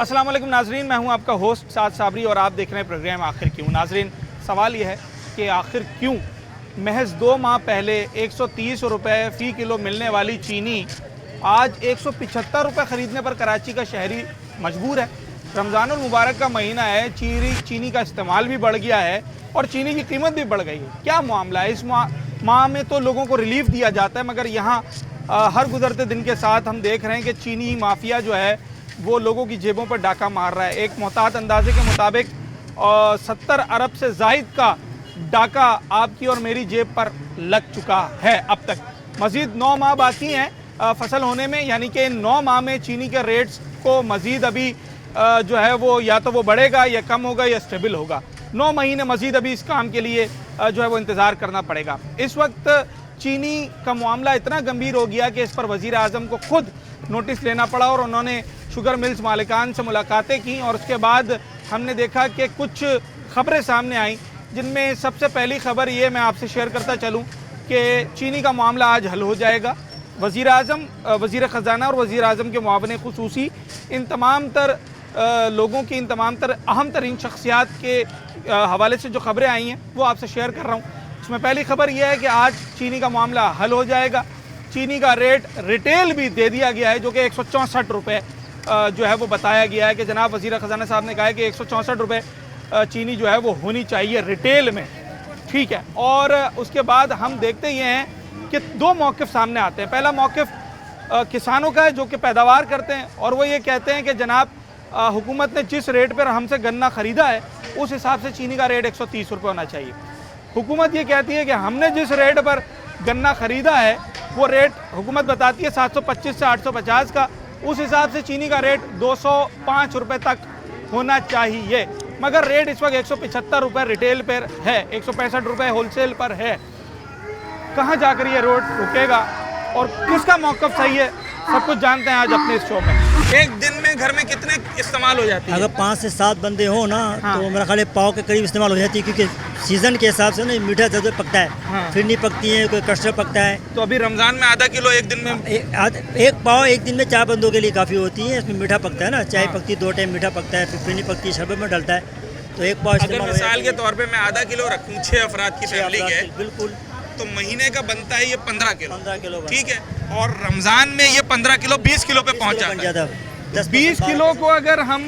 अस्सलाम वालेकुम नाजरीन, मैं हूं आपका होस्ट साद साबरी और आप देख रहे हैं प्रोग्राम आखिर क्यों। नाजरीन, सवाल यह है कि आखिर क्यों महज 2 माह पहले 130 रुपये फ़ी किलो मिलने वाली चीनी आज 175 रुपये ख़रीदने पर कराची का शहरी मजबूर है। रमज़ानुल मुबारक का महीना है, चीनी का इस्तेमाल भी बढ़ गया है और चीनी की कीमत भी बढ़ गई है। क्या मामला है? इस माह में तो लोगों को रिलीफ दिया जाता है, मगर यहाँ हर गुजरते दिन के साथ हम देख रहे हैं कि चीनी माफिया जो है वो लोगों की जेबों पर डाका मार रहा है। एक मोहतात अंदाजे के मुताबिक 70 अरब से जायद का डाका आपकी और मेरी जेब पर लग चुका है अब तक। मज़ीद 9 माह बाकी हैं फसल होने में, यानी कि इन 9 माह में चीनी के रेट्स को मज़ीद अभी जो है वो या तो वो बढ़ेगा या कम होगा या स्टेबल होगा। 9 महीने मज़ीद अभी इस काम के लिए जो है वो इंतज़ार करना पड़ेगा। इस वक्त चीनी का मामला इतना गंभीर हो गया कि इस पर वज़ीर आज़म को खुद नोटिस लेना पड़ा और उन्होंने शुगर मिल्स मालिकान से मुलाकातें की और उसके बाद हमने देखा कि कुछ ख़बरें सामने आई, जिनमें सबसे पहली ख़बर ये मैं आपसे शेयर करता चलूँ कि चीनी का मामला आज हल हो जाएगा। वज़ीर आज़म, वज़ीर ख़ज़ाना और वज़ीर आज़म के मुआविन ख़ुसूसी इन तमाम तर लोगों की, इन तमाम तर अहम तरीन शख्सियात के हवाले से जो ख़बरें आई हैं वो आपसे शेयर कर रहा हूँ। इसमें पहली ख़बर यह है कि आज चीनी का मामला हल हो जाएगा। चीनी का रेट रिटेल भी दे दिया गया है, जो कि 164 रुपये जो है वो बताया गया है कि जनाब वज़ीर ख़ज़ाना साहब ने कहा है कि 164 रुपये चीनी जो है वो होनी चाहिए रिटेल में, ठीक है। और उसके बाद हम देखते ये हैं कि 2 मौक़िफ़ सामने आते हैं। पहला मौक़िफ़ किसानों का है जो कि पैदावार करते हैं और वो ये कहते हैं कि जनाब हुकूमत ने जिस रेट पर हमसे गन्ना ख़रीदा है उस हिसाब से चीनी का रेट 130 रुपये होना चाहिए। हुकूमत ये कहती है कि हमने जिस रेट पर गन्ना ख़रीदा है वो रेट हुकूमत बताती है 725 से 850 का, उस हिसाब से चीनी का रेट 205 रुपये तक होना चाहिए। मगर रेट इस वक्त 175 रुपये रिटेल पर है, 165 रुपये होलसेल पर है। कहाँ जाकर ये रोड रुकेगा और किसका मौक़िफ़ सही है, सब कुछ जानते हैं आज अपने इस शो में। एक दिन में घर में कितने इस्तेमाल हो जाती है? अगर 5 से 7 बंदे हो ना, हाँ। तो मेरा ख्याल है पाव के करीब इस्तेमाल हो जाती है, क्योंकि सीज़न के हिसाब से ना मीठा ज़्यादा पकता है, हाँ। फिर नहीं पकती है, कोई कस्टर्ड पकता है। तो अभी रमज़ान में आधा किलो एक दिन में एक पाव एक दिन में 4 बंदों के लिए काफ़ी होती है। इसमें मीठा पकता है ना, चाय पकती है 2 टाइम मीठा पकता है, फिर नहीं पकती है, शरबत में डलता है, तो एक पाव अगर मिसाल के तौर पर मैं आधा किलो रखूँ 6 अफराद की फैमिली के, बिल्कुल, तो महीने का बनता है ये 15 किलो, ठीक है। और रमज़ान में ये 15 किलो 20 किलो पे पहुंच जाता है। 20 किलो को अगर हम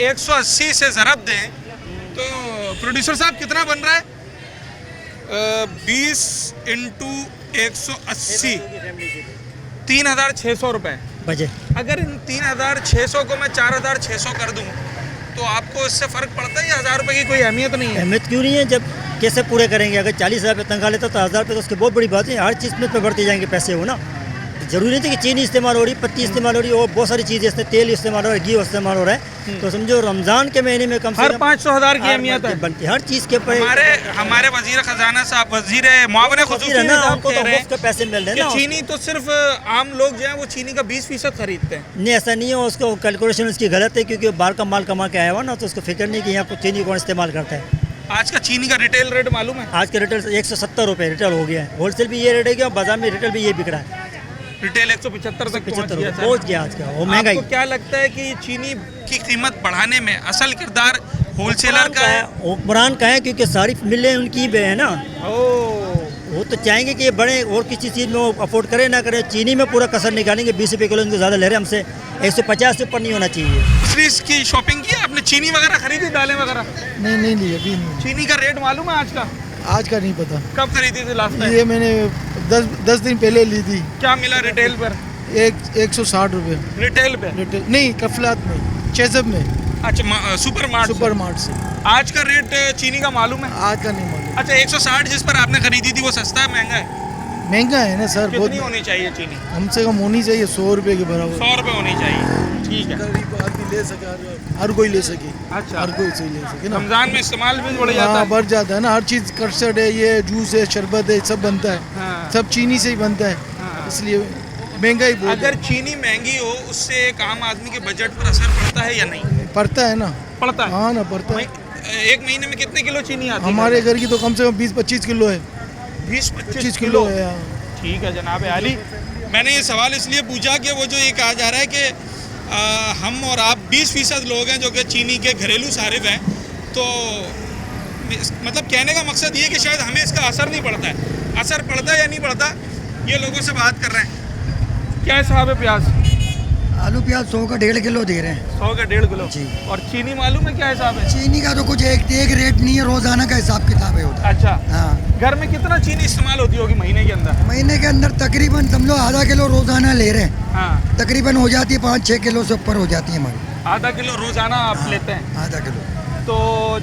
180 से ज़रब दें तो प्रोड्यूसर साहब कितना बन रहा है? 20 इंटू 180 3600 रुपये बचे। अगर इन 3600 को मैं 4600 कर दूं तो आपको इससे फ़र्क पड़ता है या 1000 रुपये की कोई अहमियत नहीं है? अहमियत क्यों नहीं है, जब कैसे पूरे करेंगे? अगर 40,000 रुपये तनख्वाह लेता तो 1000 रुपये तो उसकी बहुत बड़ी बात है। हर चीज़ में तो बढ़ते जाएंगे पैसे, हो ना। जरूरी नहीं है कि चीनी इस्तेमाल हो रही, पत्ती इस्तेमाल हो रही, और बहुत सारी चीज़ें, जैसे तेल इस्तेमाल हो रहा है, घी इस्तेमाल हो रहा है, तो समझो रमज़ान के महीने में कम से कम 500,000 की अहमियत है बनती हर चीज़ के ऊपर। हमारे वज़ीर ख़ज़ाना साहब, वज़ीर मुआविन ख़ुसूसी ना, उनको तो मुफ्त के पैसे मिल रहे हैं ना। चीनी तो सिर्फ आम लोग जो है वो चीनी का 20% खरीदते हैं। नहीं, ऐसा नहीं है, उसको कैलकुलेशन उसकी गलत है, क्योंकि बाहर का माल कमा के आया हुआ ना, तो उसको फिक्र नहीं कि यहाँ पर चीनी कौन इस्तेमाल करता है। आज का चीनी का रिटेल रेट मालूम है? आज का रिटेल 170 रुपये रिटेल हो गया है। होलसेल भी ये रेट है कि बाजार में रिटेल भी ये बिक रहा है। रिटेल 175 तक पहुँच गया आज का। वो महंगाई, आपको क्या लगता है कि चीनी की कीमत बढ़ाने में असल किरदार होलसेलर का है? हुक्मरान का है, क्योंकि सारी मिलें उनकी भी है ना। वो तो चाहेंगे कि ये बढ़े और किसी चीज़ में वो अफोर्ड करे ना करे, चीनी में पूरा कसर निकालेंगे। 20 रुपये किलो इनको ज़्यादा ले रहे हैं हमसे, 150 से ऊपर नहीं होना चाहिए। इसकी शॉपिंग की आपने? चीनी वगैरह खरीदी, दालें वगैरह? नहीं ली अभी नहीं। चीनी का रेट मालूम है आज का? आज का नहीं पता। कब खरीदी थी लास्ट टाइम? ये मैंने 10 दिन पहले ली थी। क्या मिला रिटेल पर? 160 रुपये रिटेल पे? रिटेल नहीं, कफलात में, चेजब में। अच्छा, सुपर मार्ट से। आज का रेट चीनी का मालूम है? आज का नहीं मालूम। अच्छा, 160 जिस पर आपने खरीदी थी वो सस्ता है महंगा है? महंगा है ना सर। कितनी होनी चाहिए चीनी? कम से कम होनी चाहिए 100 रुपये के बराबर। 100 रुपये होनी चाहिए, ठीक है। गरीब आदमी ले सके, हर कोई ले सके। अच्छा, हर कोई सही ले सके ना। रमजान में इस्तेमाल भी बढ़ जाता है? बढ़ जाता है ना। हर चीज़, कस्टर्ड है, ये जूस है, शरबत है, सब बनता है, सब चीनी से ही बनता है, इसलिए महंगाई बहुत। अगर चीनी महंगी हो उससे एक आम आदमी के बजट पर असर पड़ता है या नहीं? पड़ता है ना। पड़ता है? हाँ ना, पड़ता है। एक महीने में कितने किलो चीनी आती है? हमारे घर की तो कम से कम 20-25 किलो है। 20-25 किलो है। ठीक है जनाब आली, मैंने ये सवाल इसलिए पूछा कि वो जो ये कहा जा रहा है कि हम और आप 20% लोग हैं जो कि चीनी के घरेलू सारिफ हैं, तो मतलब कहने का मकसद ये कि शायद हमें इसका असर नहीं पड़ता है। असर पड़ता है या नहीं पड़ता, ये लोगों से बात कर रहे हैं। क्या हिसाब है प्याज? आलू प्याज 100 का 1.5 किलो दे रहे हैं। 100 का 1.5 किलो जी। और चीनी मालूम है क्या हिसाब है? चीनी का तो कुछ एक रेट नहीं है, रोजाना का हिसाब किताब है होता। अच्छा, हाँ, घर में कितना चीनी इस्तेमाल होती होगी महीने के अंदर? महीने के अंदर तकरीबन समझो आधा किलो रोजाना ले रहे हैं, हाँ, तकरीबन हो जाती है 5-6 किलो से ऊपर हो जाती है हमारी। आधा किलो रोजाना आप लेते हैं? आधा किलो। तो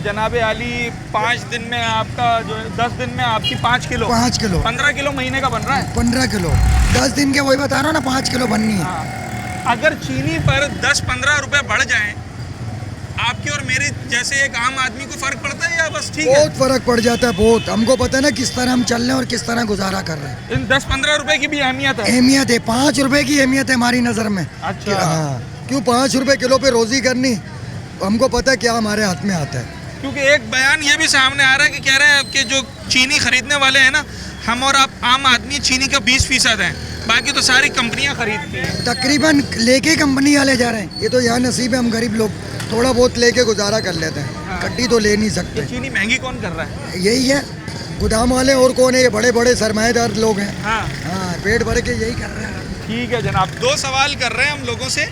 जनाब आली 5 दिन में आपका जो 10 दिन में आपकी 5 किलो 5 किलो 15 किलो महीने का बन रहा है। 15 किलो 10 दिन के, वही बता रहा हूँ ना, 5 किलो बननी है। हाँ। अगर चीनी पर 10-15 रुपए बढ़ जाएं, आपके और मेरे जैसे एक आम आदमी को फर्क पड़ता है या बस ठीक है? बहुत फर्क पड़ जाता है, बहुत। हमको पता है ना किस तरह हम चल रहे हैं और किस तरह गुजारा कर रहे हैं। इन 10-15 रुपए की भी अहमियत है? अहमियत है, 5 रुपए की अहमियत है हमारी नज़र में। अच्छा। हाँ, क्यों 5 रुपए किलो पे रोजी करनी, हमको पता है क्या हमारे हाथ में आता है। क्योंकि एक बयान ये भी सामने आ रहा है कि कह रहे हैं कि जो चीनी खरीदने वाले हैं ना, हम और आप आम आदमी चीनी का 20% है, बाकी तो सारी कंपनियां खरीदती हैं। तकरीबन लेके कंपनी वाले जा रहे हैं। ये तो यहाँ नसीब है, हम गरीब लोग थोड़ा बहुत लेके गुजारा कर लेते हैं। हाँ। कट्टी तो ले नहीं सकते। ये चीनी महंगी कौन कर रहा है? यही है गोदाम वाले, और कौन है? ये बड़े बड़े सरमाएदार लोग हैं। हाँ, हाँ, पेट भर के यही कर रहे हैं। ठीक है जनाब। 2 सवाल कर रहे हैं हम लोगों से,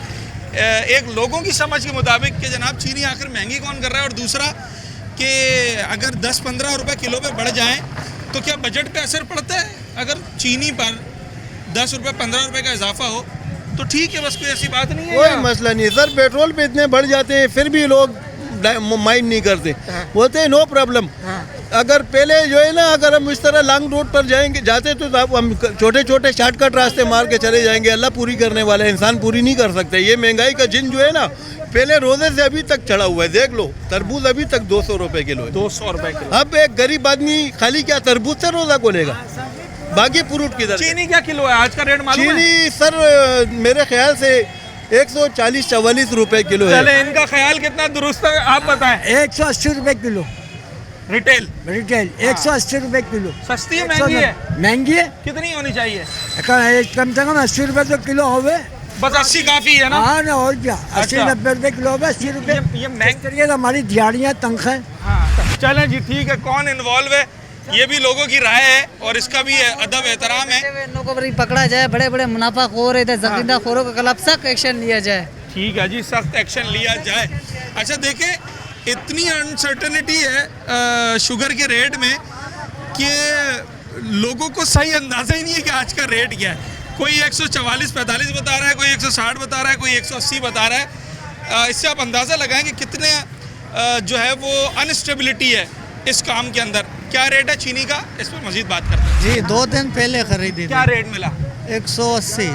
एक लोगों की समझ के मुताबिक कि जनाब चीनी आखिर महंगी कौन कर रहा है, और दूसरा कि अगर 10-15 रुपए किलो पे बढ़ जाएं तो क्या बजट पे असर पड़ता है? अगर चीनी पर 10 रुपए 15 रुपए का इजाफा हो तो ठीक है, बस कोई ऐसी बात नहीं है। कोई या? मसला नहीं सर, पेट्रोल पे इतने बढ़ जाते हैं फिर भी लोग माइंड नहीं करते, बोलते हैं नो प्रॉब्लम। अगर पहले जो है ना, अगर हम इस तरह लॉन्ग रूट पर जाते तो हम छोटे छोटे शॉर्टकट रास्ते मार के चले जाएंगे। अल्लाह पूरी करने वाला है, इंसान पूरी नहीं कर सकते। ये महंगाई का जिन जो है ना, पहले रोजे से अभी तक चढ़ा हुआ है। देख लो, तरबूज अभी तक 200 रुपए किलो है। 200 रुपए किलो। अब एक गरीब आदमी खाली क्या तरबूज से रोजा खोलेगा? बाकी फ्रूट किधर? चीनी क्या किलो है आज का रेट मालूम है? चीनी सर मेरे ख्याल से 140-44 रुपए किलो है। चले, इनका ख्याल कितना दुरुस्त है आप बताएं। 180 रुपए किलो रिटेल रिटेल, 180 रुपए किलो। सस्ती है महंगी है? महंगी है, कितनी होनी चाहिए? कम से कम 80 रुपए तो किलो होवे। बस 80 काफी है ना? हाँ ना, और क्या, 80-90 रुपए किलो होवे। 80 रुपए ये महंग। तो हमारी दिहाड़ियाँ तनख्वाह। हाँ, चलें जी, ठीक है। कौन इन्वॉल्व है ये भी लोगों की राय है और इसका भी अदब एहतराम है। इन लोगों को पकड़ा जाए, बड़े बड़े मुनाफाखोर है, जमींदार खोरों के खिलाफ सख्त एक्शन लिया जाए। ठीक है जी, सख्त एक्शन लिया जाए। अच्छा देखें, इतनी अनसर्टेनिटी है शुगर के रेट में कि लोगों को सही अंदाजा ही नहीं है कि आज का रेट क्या है। कोई 144-45 बता रहा है, कोई 160 बता रहा है, कोई 180 बता रहा है। इससे आप अंदाज़ा लगाएं कि कितने जो है वो अनस्टेबिलिटी है इस काम के अंदर। क्या रेट है चीनी का, इस पर मजीद बात करते हैं। जी 2 दिन पहले खरीदी थी। क्या रेट मिला? 180।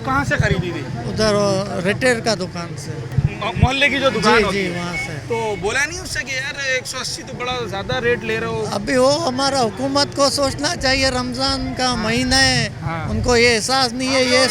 कहाँ से खरीदी थी? उधर रिटेल का दुकान से। मोहल्ले की जो दुकान जी होती जी, है। वहाँ से। तो बोला नहीं उससे कि यार 180 तो बड़ा ज़्यादा रेट ले रहे हो? अभी वो हमारा हुकूमत को सोचना चाहिए, रमज़ान का महीना है। हाँ। उनको ये एहसास नहीं है। ये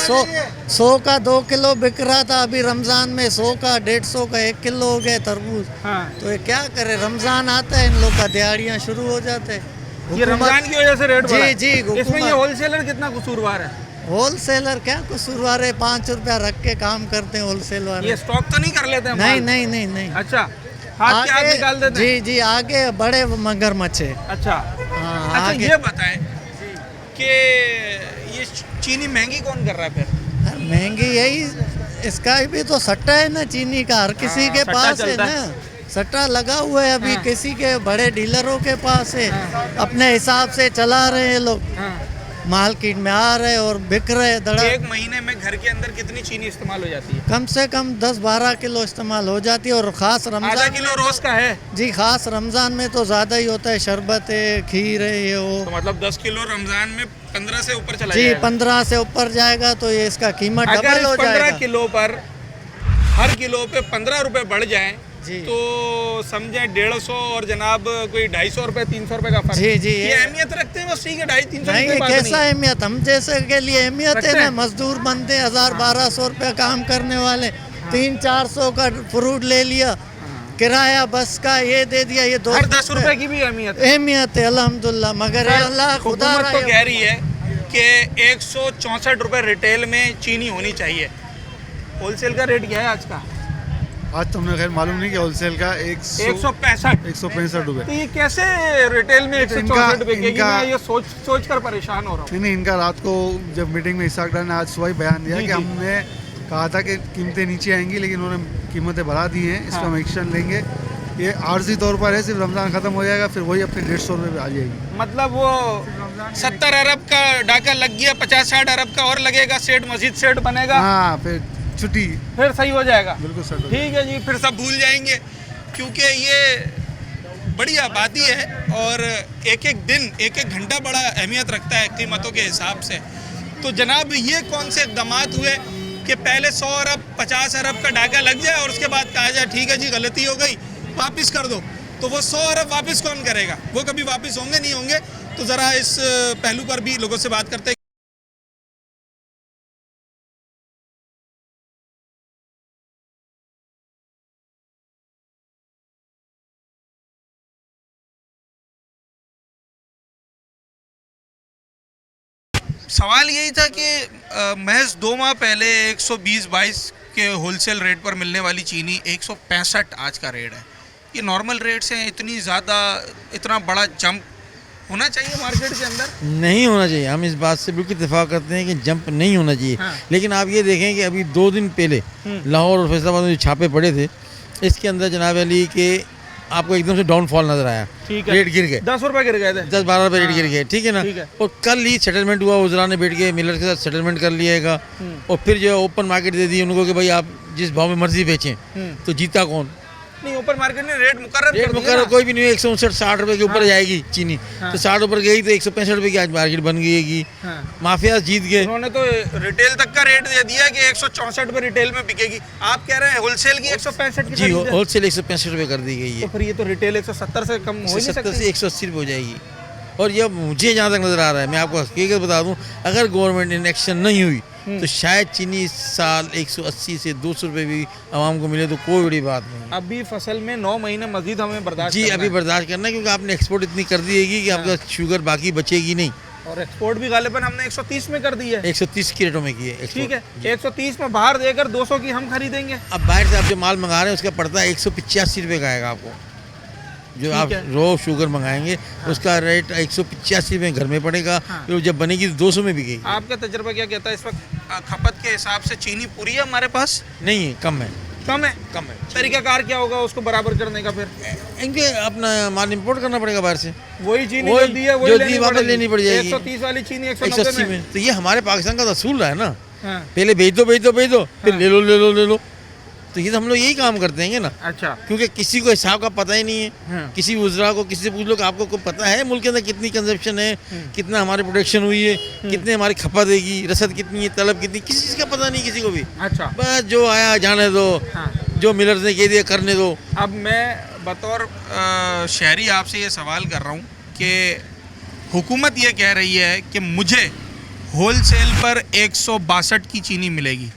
100 का 2 किलो बिक रहा था, अभी रमज़ान में 100 का 150 का 1 किलो हो गया तरबूज। हाँ। तो ये क्या करे, रमज़ान आता है, इन लोग का दिहाड़ियाँ शुरू हो जाते हैं। ये रमजान की वजह से रेट जी, बढ़ा है। जी, इसमें हुकूमत- ये होलसेलर कितना कसूरवार है? होलसेलर क्या कसूरवार है, 5 रुपया रख के काम करते हैं होलसेल वाले। ये स्टॉक तो नहीं कर लेते हैं नहीं माल? नहीं नहीं नहीं। अच्छा, हाथ के हाथ निकाल देते हैं? जी जी, आगे बड़े मगरमच्छ है। अच्छा। हाँ, अच्छा आगे। ये बताएं कि ये चीनी महंगी कौन कर रहा है फिर? महंगी यही, इसका भी तो सट्टा है ना चीनी का, हर किसी हाँ, के सट्टा पास है चलता ना। है। सट्टा लगा हुआ है अभी, किसी के बड़े डीलरों के पास है। अपने हिसाब से चला रहे हैं लोग, मार्केट में आ रहे और बिक रहे धड़ा। एक महीने में घर के अंदर कितनी चीनी इस्तेमाल हो जाती है? कम से कम 10-12 किलो इस्तेमाल हो जाती है। और ख़ास आधा रमज़ान किलो रोज का है? जी, ख़ास रमज़ान में तो ज़्यादा ही होता है। शरबत है, खीर है, ये वो। तो मतलब 10 किलो रमजान में 15 से ऊपर चला जी, जाएगा। 15 से ऊपर जाएगा तो ये इसका कीमत अगर डबल इस हो 15 जाएगा। किलो पर हर किलो पे 15 रुपए बढ़ जाएं जी। तो समझे 150 और जनाब कोई 250 रुपए 300 रुपए का फर्क। जी, जी, ये ये- अहमियत रखते हैं बस, ठीक है 250-300 नहीं, रुपए बात कैसा नहीं है। अहमियत, हम जैसे के लिए अहमियत है रखते ना। हैं। मजदूर बनते 1000-1200 रुपये काम करने वाले, 300-400 का फ्रूट ले लिया, किराया बस का ये दे दिया, ये 2 हर 10 रुपए की भी अहमियत है। अहमियत है अल्हम्दुलिल्लाह। मगर ये अल्लाह खुदा हुकूमत तो रहा कह रही है कि 164 रुपए रिटेल में चीनी होनी चाहिए। होलसेल का रेट क्या है आज का? आज तो हमने खैर मालूम नहीं कि होलसेल का 165 रुपए। तो ये कैसे रिटेल में 164 बिकेगी? मैं ये सोच कर परेशान हो रहा हूँ। नहीं, इनका रात को जब मीटिंग में इसाक डाल ने आज सुबह बयान दिया कि हमने कहा था कि कीमतें नीचे आएंगी, लेकिन उन्होंने कीमतें बढ़ा दी हैं। इसका हम एक्शन लेंगे। ये आर्जी तौर पर है, सिर्फ रमज़ान ख़त्म हो जाएगा फिर वही अपने 150 रुपये पे आ जाएगी। मतलब वो 70 अरब का डाका लग गया, 50-60 अरब का और लगेगा, सेठ मस्जिद सेठ बनेगा, हाँ, फिर छुट्टी फिर सही हो जाएगा। बिल्कुल सर। ठीक है जी, फिर सब भूल जाएंगे, क्योंकि ये बड़ी आबादी है और एक एक दिन एक एक घंटा बड़ा अहमियत रखता है कीमतों के हिसाब से। तो जनाब ये कौन से इक़दामात हुए कि पहले 100 अरब 50 अरब का डाका लग जाए और उसके बाद कहा जाए ठीक है जी गलती हो गई वापस कर दो। तो वो 100 अरब वापस कौन करेगा? वो कभी वापस होंगे नहीं होंगे। तो ज़रा इस पहलू पर भी लोगों से बात करते हैं। सवाल यही था कि महज 2 माह पहले 120-22 के होलसेल रेट पर मिलने वाली चीनी 165 आज का रेट है। ये नॉर्मल रेट से इतनी ज़्यादा, इतना बड़ा जंप होना चाहिए मार्केट के अंदर? नहीं होना चाहिए। हम इस बात से बिल्कुल इत्तेफाक करते हैं कि जंप नहीं होना चाहिए। हाँ। लेकिन आप ये देखें कि अभी 2 दिन पहले लाहौर और फैसलाबाद में जो छापे पड़े थे, इसके अंदर जनाब अली के आपको एकदम से डाउनफॉल नजर आया। ठीक है। रेट गिर गए, 10 रुपए गिर गए थे, 10-12 रुपये रेट गिर गए। ठीक है ना। ठीक है। और कल ही सेटलमेंट हुआ, उजरा ने बैठ के मिलर के साथ सेटलमेंट कर लिएगा और फिर जो है ओपन मार्केट दे दी उनको कि भाई आप जिस भाव में मर्जी बेचें। तो जीता कौन? नहीं, ओपन मार्केट ने रेट मुकर्रर रेट कर दिया मुकर्रर ना। कोई भी नहीं है। 159-60 रुपये के ऊपर जाएगी चीनी। तो 60 ऊपर गई तो 165 रुपये की आज मार्केट बन गई। माफिया जीत गए। उन्होंने तो रिटेल तक का रेट दे दिया कि 164 पे रिटेल में बिकेगी। आप कह रहे हैं होलसेल की 165 की जी, खरीद है। होलसेल 165 रुपये कर दी गई तो है। फिर ये तो रिटेल 170 से कम हो ही नहीं 170 सकती। से 180 रुपये हो जाएगी। और ये मुझे जहाँ तक नज़र आ रहा है, मैं आपको हकीकत बता दूँ, अगर गवर्नमेंट इन एक्शन नहीं हुई तो शायद चीनी इस साल 180 से 200 रुपये भी आवाम को मिले तो कोई बड़ी बात नहीं। अभी फसल में 9 महीने मजीद हमें बर्दाश्त जी, करना अभी है। बर्दाश्त करना है, क्योंकि आपने एक्सपोर्ट इतनी कर दी है कि आपका शुगर बाकी बचेगी नहीं। और एक्सपोर्ट भी गालिबन हमने 130 में कर दी है। 130 की रेटों में की है। ठीक है, 130 में बाहर देकर 200 की हम खरीदेंगे। अब बाहर से आप जो माल मंगा रहे हैं उसका पड़ता है 185 रुपये का आएगा आपको। जो आप रो शुगर मंगाएंगे उसका रेट 185 रुपये घर में पड़ेगा। फिर जब बनेगी तो 200 में बिकेगी। आपका तजर्बा क्या कहता है इस वक्त खपत के हिसाब से? चीनी पूरी है हमारे पास? नहीं है, कम है। कम है? कम है। तरीकाकार क्या होगा उसको बराबर करने का? फिर इनके अपना माल इंपोर्ट करना पड़ेगा बाहर से। वही चीनी वही जो दी है जो दी वापस लेनी पड़ जाएगी। 130 वाली चीनी 180 में। तो ये हमारे पाकिस्तान का असूल रहा है ना, हाँ। पहले बेच दो फिर ले लो। तो ये तो हम लोग यही काम करते हैं ना। अच्छा। क्योंकि किसी को हिसाब का पता ही नहीं है। हाँ। किसी उजरा को किसी से पूछ लो कि आपको पता है मुल्क के अंदर कितनी कंजप्शन है, कितना हमारी प्रोडक्शन हुई है, कितने हमारी खपत देगी, रसद कितनी है, तलब कितनी, किसी चीज़ का पता नहीं किसी को भी। अच्छा। बस जो आया जाने दो, हाँ। जो मिलर्स ने कह दिया करने दो। अब मैं बतौर शहरी आपसे ये सवाल कर रहा हूँ कि हुकूमत ये कह रही है कि मुझे होलसेल पर 162 की चीनी मिलेगी।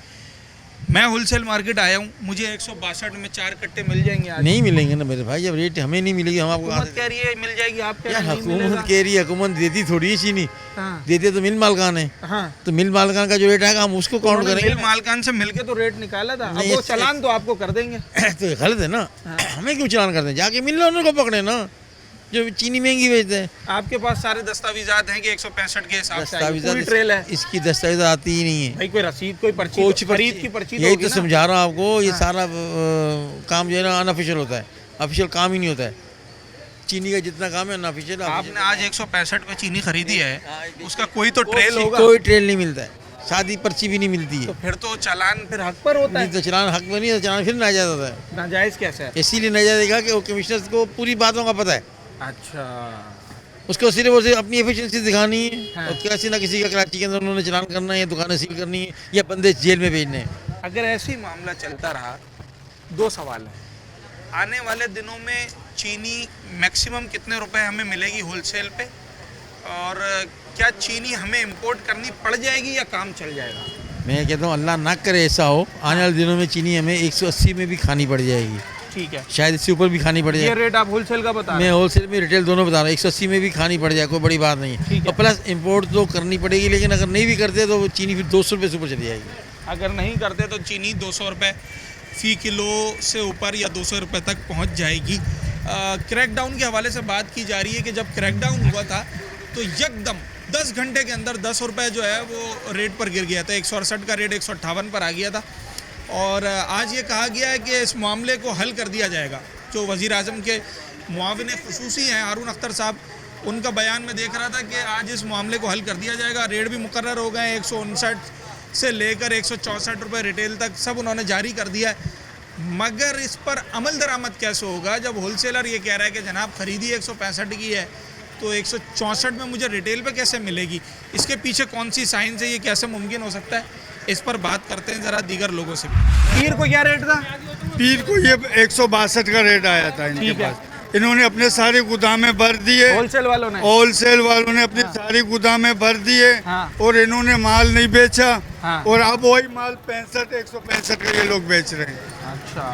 मैं होलसेल मार्केट आया हूँ, मुझे 162 में 4 कट्टे मिल जाएंगे आज? नहीं मिलेंगे ना मेरे भाई, जब रेट हमें नहीं मिलेगी हम आपको हुकूमत कह रही है मिल जाएगी, आप कह रहे यार हैं नहीं मिलेगा। हुकूमत कह रही है, हुकूमत देती थोड़ी है चीनी। हाँ। देते तो मिल मालकान है। हाँ। तो मिल मालकान का जो रेट आएगा हम उसको काउंट उन्होंने करेंगे। मिल मालकान से मिलके तो रेट निकाला था। अब नहीं, वो चालान तो आपको कर देंगे। तो ये गलत है ना। हमें क्यों चालान करते हैं? जाके मिल लो को पकड़े ना जो चीनी महंगी बेचते हैं। आपके पास सारे दस्तावेजात हैं कि 165 के हिसाब से आई? पूरी दस्तावेज़ ट्रेल है? इसकी दस्तावेज आती ही नहीं है। भाई कोई रसीद, कोई पर्ची, कुछ खरीद की पर्ची यही होगी तो ना? समझा रहा हूँ आपको। ये सारा काम जो है ना अनऑफिशियल होता है, ऑफिशियल काम ही नहीं होता है। चीनी का जितना काम है अनऑफिशियल। आपने आज 165 पे चीनी खरीदी है, उसका कोई तो ट्रेल होगा। कोई ट्रेल नहीं मिलता है, शादी पर्ची भी नहीं मिलती है। तो फिर तो चालान फिर हक पर होता नहीं है। तो चलान हक में नहीं है, चलान फिर नाजायज होता है। नाजायज कैसे है? इसीलिए नाजायज देगा कि वो कमिश्नर को पूरी बातों का पता है। अच्छा। उसको सिर्फ और सिर्फ अपनी एफिशिएंसी दिखानी है। हाँ। और किसी ना किसी का कराची के अंदर उन्होंने चलान करना है, दुकानें सील करनी है या बंदे जेल में भेजने हैं। अगर ऐसे ही मामला चलता रहा, 2 सवाल हैं। आने वाले दिनों में चीनी मैक्सिमम कितने रुपए हमें मिलेगी होलसेल पे, और क्या चीनी हमें इंपोर्ट करनी पड़ जाएगी या काम चल जाएगा? मैं कहता हूँ अल्लाह ना करे ऐसा हो, आने वाले दिनों में चीनी हमें 180 में भी खानी पड़ जाएगी। ठीक है। शायद इससे ऊपर भी खानी पड़ ये जाए। रेट आप होलसेल का बता रहे मैं हैं? होलसेल में रिटेल दोनों बता रहा हूँ। 180 में भी खानी पड़ जाए, कोई बड़ी बात नहीं ठीक है। है। और प्लस इंपोर्ट तो करनी पड़ेगी, लेकिन अगर नहीं भी करते तो वो चीनी फिर 200 रुपये से ऊपर चली जाएगी। अगर नहीं करते तो चीनी 200 रुपये फ़ी किलो से ऊपर या 200 रुपये तक पहुंच जाएगी। क्रैकडाउन के हवाले से बात की जा रही है कि जब क्रैकडाउन हुआ था तो यकदम 10 घंटे के अंदर 10 रुपये जो है वो रेट पर गिर गया था। 168 का रेट 158 पर आ गया था। और आज ये कहा गया है कि इस मामले को हल कर दिया जाएगा। जो वज़ीर आज़म के मुआविन ख़ुसूसी हैं हारून अख्तर साहब, उनका बयान में देख रहा था कि आज इस मामले को हल कर दिया जाएगा। रेट भी मुकर्रर हो गए, 159 से लेकर 164 रुपये रिटेल तक सब उन्होंने जारी कर दिया है। मगर इस पर अमल दरामद कैसे होगा जब होलसेलर ये कह रहा है कि जनाब ख़रीदी 165 की है तो 164 में मुझे रिटेल पे कैसे मिलेगी? इसके पीछे कौन सी साइंस है, ये कैसे मुमकिन हो सकता है? इस पर बात करते हैं ज़रा दीगर लोगों से। पीर को क्या रेट था? पीर को ये 162 का रेट आया था इनके पास। इन्होंने अपने सारे गोदामें भर दिए, होलसेल वालों ने अपनी सारी गोदामें भर दिए। हाँ। और इन्होंने माल नहीं बेचा। हाँ। और अब वही माल 165 का ये लोग बेच रहे हैं। अच्छा।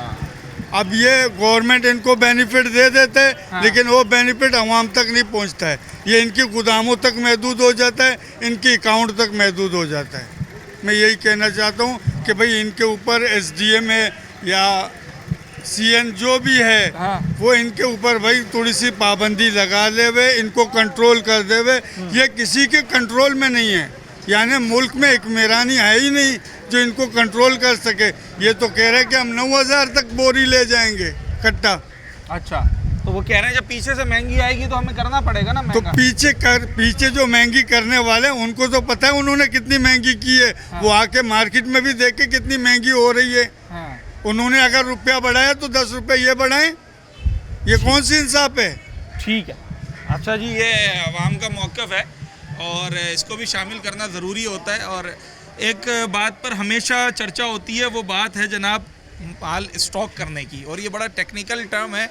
अब ये गवर्नमेंट इनको बेनिफिट दे देते है। हाँ। लेकिन वो बेनिफिट आवाम तक नहीं पहुंचता है, ये इनकी गोदामों तक महदूद हो जाता है, इनकी अकाउंट तक महदूद हो जाता है। मैं यही कहना चाहता हूँ कि भाई इनके ऊपर SDM है या CN जो भी है। हाँ। वो इनके ऊपर भाई थोड़ी सी पाबंदी लगा ले वे, इनको कंट्रोल कर दे वे। ये किसी के कंट्रोल में नहीं है, यानी मुल्क में एक मेरानी है ही नहीं जो इनको कंट्रोल कर सके। ये तो कह रहे हैं कि हम 9000 तक बोरी ले जाएंगे कट्टा। अच्छा, तो वो कह रहे हैं जब पीछे से महंगी आएगी तो हमें करना पड़ेगा ना महंगा। तो पीछे जो महंगी करने वाले हैं उनको तो पता है उन्होंने कितनी महंगी की है। हाँ। वो आके मार्केट में भी देखे कितनी महंगी हो रही है। हाँ। उन्होंने अगर रुपया बढ़ाया तो 10 रुपये ये बढ़ाएं, ये कौन सी इंसाफ है? ठीक है। अच्छा जी, ये अवाम का मौक़िफ़ है और इसको भी शामिल करना ज़रूरी होता है। और एक बात पर हमेशा चर्चा होती है, वो बात है जनाब माल स्टॉक करने की। और ये बड़ा टेक्निकल टर्म है,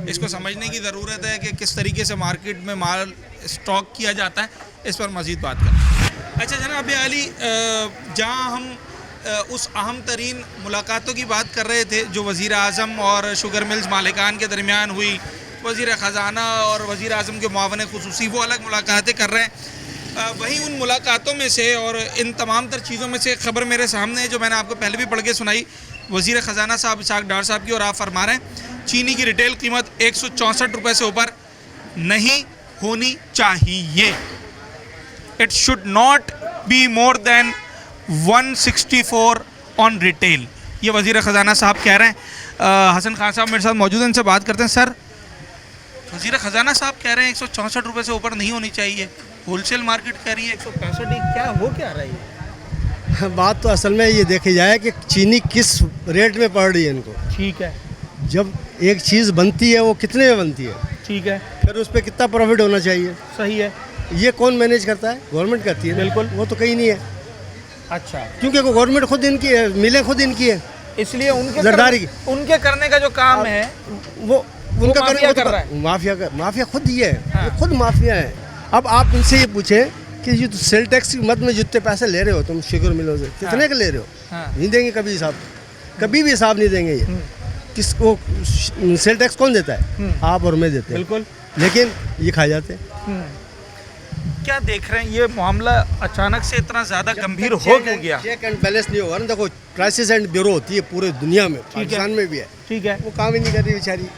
इसको समझने की ज़रूरत है कि किस तरीके से मार्केट में माल स्टॉक किया जाता है। इस पर मज़ीद बात करें। अच्छा जनाब अली, जहाँ हम उस अहम तरीन मुलाकातों की बात कर रहे थे जो वज़ीर आज़म और शुगर मिल्स मालिकान के दरमियान हुई, वज़ीर ख़ज़ाना और वज़ीर आज़म के मुआविन ख़ुसूसी वो अलग मुलाकातें कर रहे हैं। वहीं उन मुलाकातों में से और इन तमाम तर चीज़ों में से एक ख़बर मेरे सामने है जो मैंने आपको पहले भी पढ़ के सुनाई वज़ीर ख़ज़ाना साहब इसाक डार साहब की। और आप फरमा रहे हैं चीनी की रिटेल कीमत 164 रुपये से ऊपर नहीं होनी चाहिए। It should not be more than 164 on retail, ये वज़ीर ख़ज़ाना साहब कह रहे हैं। हसन खान साहब मेरे साथ मौजूद हैं, इनसे बात करते हैं। सर, वज़ीर ख़ज़ाना साहब कह रहे हैं 164 रुपये से ऊपर नहीं होनी चाहिए, होलसेल मार्केट कह रही है 165, क्या हो क्या रही है? बात तो असल में ये देखी जाए कि चीनी किस रेट में पड़ रही है इनको। ठीक है। जब एक चीज़ बनती है वो कितने में बनती है, ठीक है, फिर उस पर कितना प्रॉफिट होना चाहिए। सही है। ये कौन मैनेज करता है? गवर्नमेंट करती है। बिल्कुल। वो तो कहीं नहीं है। अच्छा, क्योंकि गवर्नमेंट खुद इनकी है, मिलें खुद इनकी है, इसलिए उनके करने का जो काम है वो उनका माफिया कर रहा है। माफिया खुद ही है। हाँ। ये खुद माफिया है। अब आप उनसे ये पूछें कि ये तो सेल टैक्स की मद में जितने पैसे ले रहे हो तुम शुगर मिलों से, कितने के ले रहे हो? हाँ। नहीं देंगे कभी हिसाब, कभी भी हिसाब नहीं देंगे। ये किसको सेल टैक्स कौन देता है? आप और मैं देते हैं। बिल्कुल। लेकिन ये खा जाते हैं। क्या देख रहे हैं ये मामला अचानक से इतना ज़्यादा गंभीर हो क्यों गया? चेक एंड बैलेंस नहीं होगा ना। देखो क्राइसिस एंड ब्यूरो होती है पूरे दुनिया में, पाकिस्तान में भी है। ठीक है। वो काम ही नहीं कर रही बेचारी।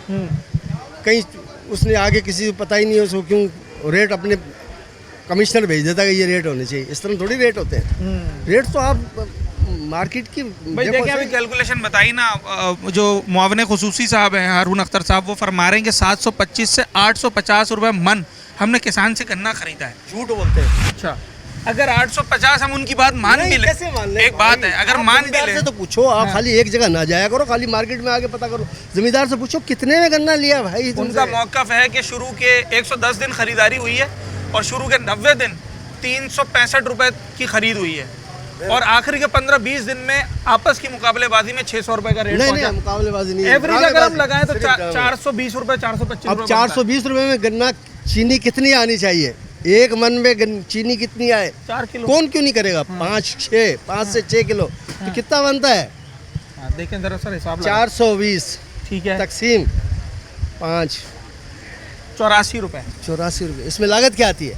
कहीं उसने आगे किसी को पता ही नहीं है उसको क्यों रेट अपने कमिश्नर भेज देता है कि ये रेट होने चाहिए। इस तरह थोड़ी रेट होते हैं। रेट तो आप मार्केट की भाई देखिए अभी कैलकुलेशन बताई ना, जो मुआविन ख़ुसूसी साहब हैं हारून अख्तर साहब, वो फरमा रहे हैं कि 725 से 850 रुपये मन हमने किसान से गन्ना खरीदा है। झूठ बोलते हैं। अच्छा, अगर 850 हम उनकी बात मान भी ले, कैसे मान ले? एक बात है, अगर मान भी ले से तो पूछो आप। हाँ। खाली एक जगह ना जाया करो, खाली मार्केट में आके पता करो। जमींदार से पूछो कितने में गन्ना लिया भाई। उनका मौक़िफ़ है कि शुरू के 110 दिन खरीदारी हुई है और शुरू के 90 दिन 365 रुपये की खरीद हुई है और आखिरी के 15-20 दिन में आपस की मुकाबलेबाजी में 600 रुपये का रेट नहीं, मुकाबलेबाजी नहीं। एवरेज अगर हम लगाएं तो 420 रुपये 425 अब 420 रुपये में गन्ना चीनी कितनी आनी चाहिए? एक मन में चीनी कितनी आए? 4 किलो। कौन क्यों नहीं करेगा? 5 से 6 किलो तो कितना बनता है? देखें जरा सर हिसाब 420 ठीक है तकसीम 5 84 रुपये। 84 रुपये। इसमें लागत क्या आती है?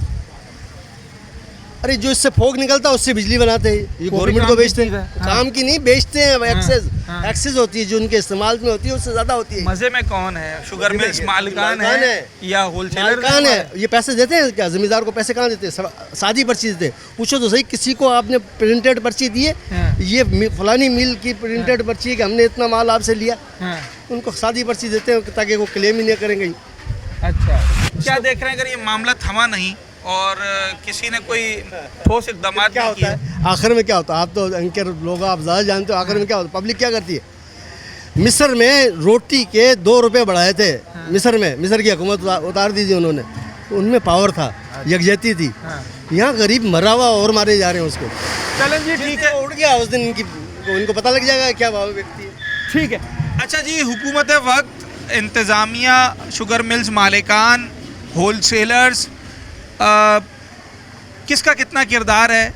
अरे जो इससे फोग निकलता है उससे बिजली बनाते हैं, ये गवर्नमेंट को बेचते हैं। काम की नहीं बेचते हैं, एक्सेस होती है जो उनके इस्तेमाल में होती है उससे ज्यादा होती है। मजे में कौन है, शुगर मिल्स मालिकान है या होलसेलर कौन है? ये पैसे देते हैं क्या? जमींदार को पैसे कहाँ देते हैं? सादी पर्ची देते हैं। पूछो तो सही, किसी को आपने प्रिंटेड पर्ची दी है, ये फलानी मिल की प्रिंटेड पर्ची है कि हमने इतना माल आपसे लिया, उनको सादी पर्ची देते हैं ताकि वो क्लेम ही नहीं करेंगे। अच्छा, क्या देख रहे हैं अगर ये मामला थमा नहीं और किसी ने कोई ठोस इकदाम क्या होता है आखिर में? क्या होता है? आप तो एंकर लोग, आप ज़्यादा जानते हो आखिर में क्या होता है। पब्लिक क्या करती है? मिस्र में रोटी के 2 रुपये बढ़ाए थे। मिस्र में, मिस्र की हुकूमत उतार दी थी उन्होंने, उनमें पावर था, यकजहती थी। यहाँ गरीब मरा हुआ और मारे जा रहे हैं उसको। चलें जी, ठीक है, उड़ गया उस दिन इनको पता लग जाएगा क्या भाव व्यक्ति है। ठीक है। अच्छा जी, हुकूमत वक्त, इंतज़ामिया, शुगर मिल्स मालिकान, होलसेलर्स, किसका कितना किरदार है,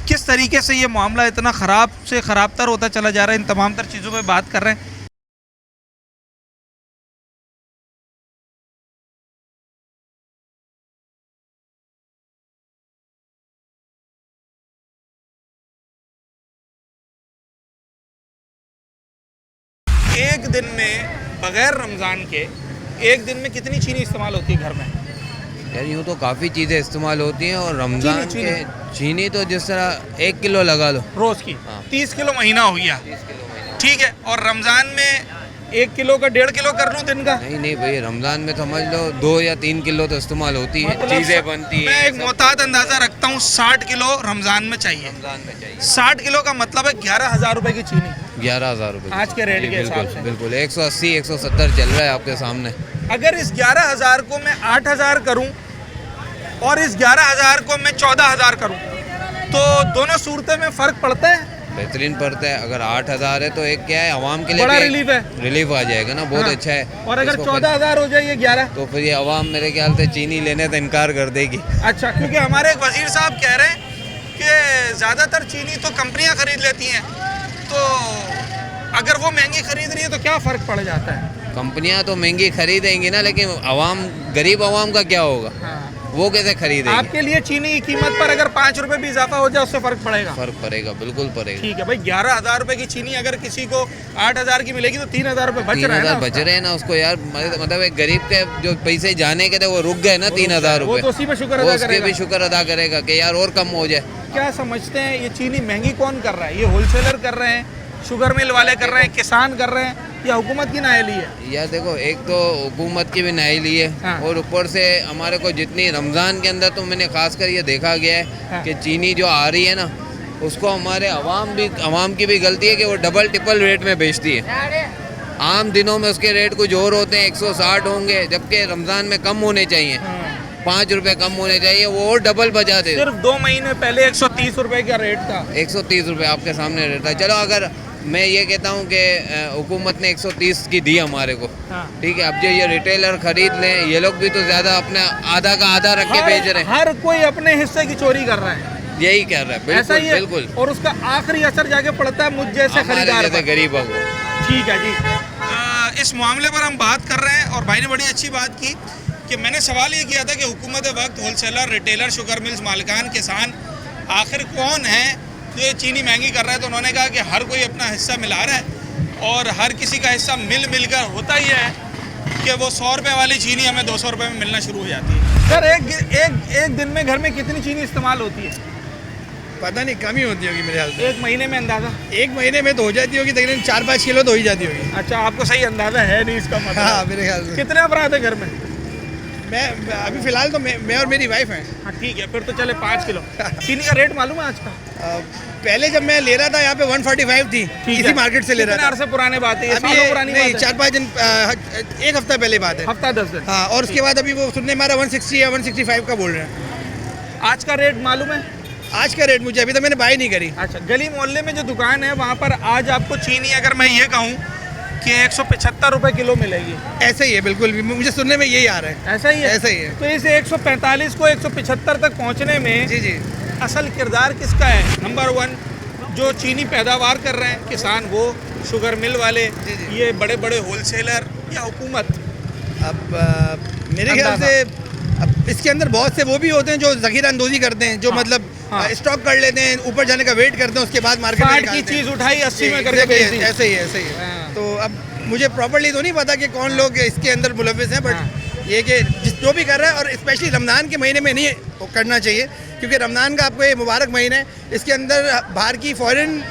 किस तरीके से ये मामला इतना ख़राब से ख़राब तर होता चला जा रहा है, इन तमाम तर चीज़ों पे बात कर रहे हैं। एक दिन में बगैर रमज़ान के एक दिन में कितनी चीनी इस्तेमाल होती है घर में? यार यूँ तो काफ़ी चीज़ें इस्तेमाल होती हैं, और रमज़ान के चीनी तो जिस तरह 1 किलो लगा लो रोज़ की, 30 किलो महीना हो गया, ठीक है। और रमज़ान में 1 किलो का 1.5 किलो कर लूँ दिन का? नहीं भाई, रमज़ान में समझ लो 2 या 3 किलो तो इस्तेमाल होती है, चीज़ें बनती है। मैं एक मोहतात अंदाज़ा रखता हूँ, 60 किलो रमज़ान में चाहिए। 60 किलो का मतलब है 11,000 रुपये की चीनी। 11,000 रुपये आज के रेट के हिसाब से बिल्कुल 180-170 चल रहा है आपके सामने। अगर इस 11,000 को मैं 8,000 करूं और इस 11,000 को मैं 14,000 करूं, तो दोनों सूरतें में फ़र्क पड़ता है? बेहतरीन पड़ता है। अगर 8,000 है तो एक क्या है, आवाम के लिए बड़ा रिलीफ है, रिलीफ आ जाएगा ना, बहुत अच्छा है। और अगर 14,000 हो जाए ये 11, तो फिर ये आवाम मेरे ख्याल से चीनी लेने से इनकार कर देगी। अच्छा, क्योंकि हमारे एक वजीर साहब कह रहे हैं कि ज़्यादातर चीनी तो कंपनियां खरीद लेती हैं, तो अगर वो महंगी खरीद रही है तो क्या फ़र्क पड़ जाता है? कंपनियां तो महंगी खरीदेंगी ना, लेकिन आवाम, गरीब आवाम का क्या होगा? वो कैसे खरीदेंगे? आपके लिए चीनी की कीमत पर अगर 5 रुपए भी इजाफा हो जाए उससे फ़र्क पड़ेगा? फ़र्क पड़ेगा, बिल्कुल पड़ेगा। ठीक है भाई, 11,000 रुपए की चीनी अगर किसी को 8,000 की मिलेगी तो 3,000 रुपए बच रहे हैं ना, बच रहे हैं ना उसको यार। मतलब एक गरीब के जो पैसे जाने के थे वो रुक गए ना, 3,000 रुपए, तो उसी पे शुक्र अदा करेगा। उसके भी शुक्र अदा करेगा कि यार और कम हो जाए। क्या समझते हैं ये चीनी महंगी कौन कर रहा है? ये होलसेलर कर रहे हैं, शुगर मिल वाले कर रहे हैं, किसान कर रहे हैं, या हुकूमत की नाअहली है? यार देखो, एक तो हुकूमत की भी नाअहली है, और ऊपर से हमारे को जितनी रमज़ान के अंदर तो मैंने खासकर ये देखा गया है कि चीनी जो आ रही है ना, उसको हमारे अवाम की भी गलती है कि वो डबल टिपल रेट में बेचती है। आम दिनों में उसके रेट कुछ और होते हैं, 160 होंगे, जबकि रमज़ान में कम होने चाहिए, 5 रुपए कम होने चाहिए, वो और डबल बजा दे। सिर्फ 2 महीने पहले 130 रुपए का रेट था। 130 रुपये आपके सामने रेट था। चलो, अगर मैं ये कहता हूँ कि हुकूमत ने 130 की दी हमारे को, ठीक है, अब जो ये रिटेलर खरीद लें, ये लोग भी तो ज़्यादा अपना आधा का आधा रख के बेच रहे हैं। हर कोई अपने हिस्से की चोरी कर रहा है, यही कर रहा है, बिल्कुल बिल्कुल। और उसका आखिरी असर जाके पड़ता है मुझ जैसे खरीदार पर, गरीबों को। ठीक है जी, इस मामले पर हम बात कर रहे हैं और भाई ने बड़ी अच्छी बात की कि मैंने सवाल ये किया था कि हुकूमत वक्त, होलसेलर, रिटेलर, शुगर मिल्स मालिकान, किसान, आखिर कौन है जो ये चीनी महंगी कर रहा है? तो उन्होंने कहा कि हर कोई अपना हिस्सा मिला रहा है, और हर किसी का हिस्सा मिल कर होता ही है कि वो 100 रुपये वाली चीनी हमें 200 रुपये में मिलना शुरू हो जाती है। सर, एक दिन में घर में कितनी चीनी इस्तेमाल होती है? पता नहीं, कम ही होती होगी मेरे ख्याल से। 1 महीने में अंदाज़ा? 1 महीने में तो हो जाती होगी, तकरीबन 4-5 किलो तो हो ही जाती होगी। अच्छा, आपको सही अंदाज़ा है नहीं इसका मतलब? हाँ, मेरे ख्याल से। कितने अफराद है घर में? मैं अभी फ़िलहाल तो मैं और मेरी वाइफ हैं। हाँ, ठीक है, फिर तो चले 5 किलो। चीनी का रेट मालूम है आज का? पहले जब मैं ले रहा था यहाँ पे 145 थी, इसी मार्केट से ले रहा था। कितने अरसे पुराने बात है? अभी नहीं, 4-5 दिन, 1 हफ्ता पहले बात है। हफ्ता 10 दिन। हाँ, और उसके बाद अभी वो सुनने मारा 160 या 165 का बोल रहे हैं। आज का रेट मालूम है? आज का रेट मुझे अभी तो मैंने बाय नहीं करी। अच्छा, गली मोहल्ले में जो दुकान है वहाँ पर आज आपको चीनी अगर मैं ये कहूँ कि 175 रुपए किलो मिलेगी? ऐसा ही है, बिल्कुल भी मुझे सुनने में यही आ रहा है। ऐसा ही है? ऐसा ही है। तो इस 145 को 175 तक पहुँचने में जी असल किरदार किसका है? नंबर 1 जो चीनी पैदावार कर रहे हैं किसान, वो शुगर मिल वाले, ये बड़े बड़े होलसेलर, या हुकूमत? अब मेरे ख्याल से अब इसके अंदर बहुत से वो भी होते हैं जो ज़ख़ीरा अंदोज़ी करते हैं, जो मतलब स्टॉक कर लेते हैं, ऊपर जाने का वेट करते हैं, उसके बाद मार्केट में 60 की चीज़ उठाई 80 में करके बेच दी। ऐसे ही है। तो अब मुझे प्रॉपर्ली तो नहीं पता कि कौन लोग इसके अंदर मुलव्विस हैं, बट ये कि जो भी कर रहा है, और स्पेशली रमज़ान के महीने में नहीं करना चाहिए, क्योंकि रमज़ान का आपको ये मुबारक महीना है। इसके अंदर बाहर की फॉरेन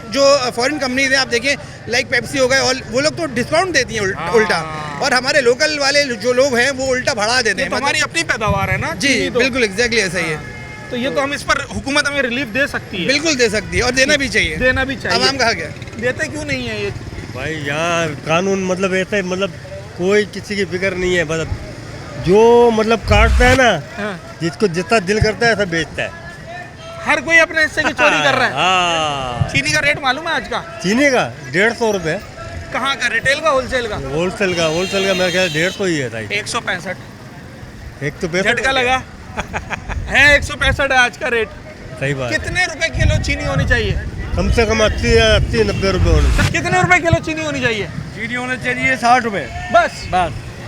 कंपनीज हैं, आप देखें लाइक पेप्सी हो गए, और वो लोग तो डिस्काउंट देती हैं उल्टा, और हमारे लोकल वाले जो लोग हैं वो उल्टा बढ़ा देते हैं। हमारी अपनी पैदावार है ना जी, बिल्कुल एग्जैक्टली ऐसा ही है। तो ये तो हम इस पर हुकूमत हमें रिलीफ दे सकती है, बिल्कुल दे सकती है, और देना भी चाहिए। देना भी चाहिए। आवाम कहा गया देते क्यों नहीं है ये भाई? यहाँ कानून मतलब ऐसा है, मतलब कोई किसी की फिक्र नहीं है, मतलब जो मतलब काटता है ना, जिसको जितना दिल करता है ऐसा बेचता है। हर कोई अपने हिस्से की चोरी कर रहा है। हाँ। चीनी का रेट मालूम है आज का? चीनी का 150 रुपये। कहाँ का? रिटेल का, होलसेल का? होलसेल का मेरा ख्याल 150 ही है भाई। 165। 165 झटका लगा है। 165 है आज का रेट। सही बात। कितने रुपए किलो चीनी होनी चाहिए? कम से कम 80-90 रुपये होने चाहिए। कितने रुपए किलो चीनी होनी चाहिए? चीनी होना चाहिए 60 रुपये बस।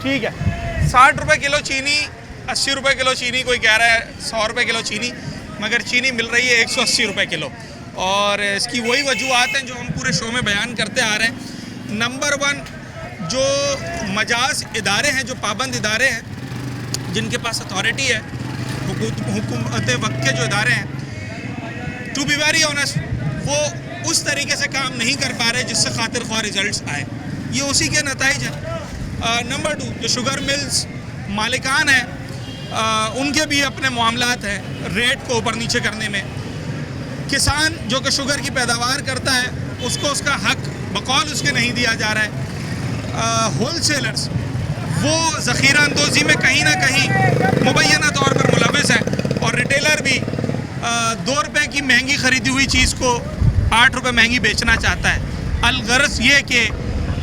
ठीक है, 60 रुपए किलो चीनी, 80 रुपए किलो चीनी, कोई कह रहा है 100 रुपए किलो चीनी, मगर चीनी मिल रही है 180 रुपए किलो। और इसकी वही वजूहत हैं जो हम पूरे शो में बयान करते आ रहे हैं। नंबर 1, जो मजाज इदारे हैं, जो पाबंद इदारे हैं, जिनके पास अथॉरिटी है, हुकूमत वक्त के जो इदारे हैं, टू बी वेरी ऑनेस्ट, वो उस तरीके से काम नहीं कर पा रहे जिससे खातिर ख्वाह रिजल्ट्स आए। ये उसी के नताइज हैं। नंबर 2, जो शुगर मिल्स मालिकान हैं, उनके भी अपने मामलात हैं रेट को ऊपर नीचे करने में। किसान जो कि शुगर की पैदावार करता है, उसको उसका हक बकौल उसके नहीं दिया जा रहा है। होलसेलर्स वो ज़ख़ीरा अंदोज़ी में कहीं ना कहीं मुबैना तौर पर मुलविस हैं, और रिटेलर भी 2 रुपये की महंगी ख़रीदी हुई चीज़ को 8 रुपये महंगी बेचना चाहता है। अलगर्ज़ ये कि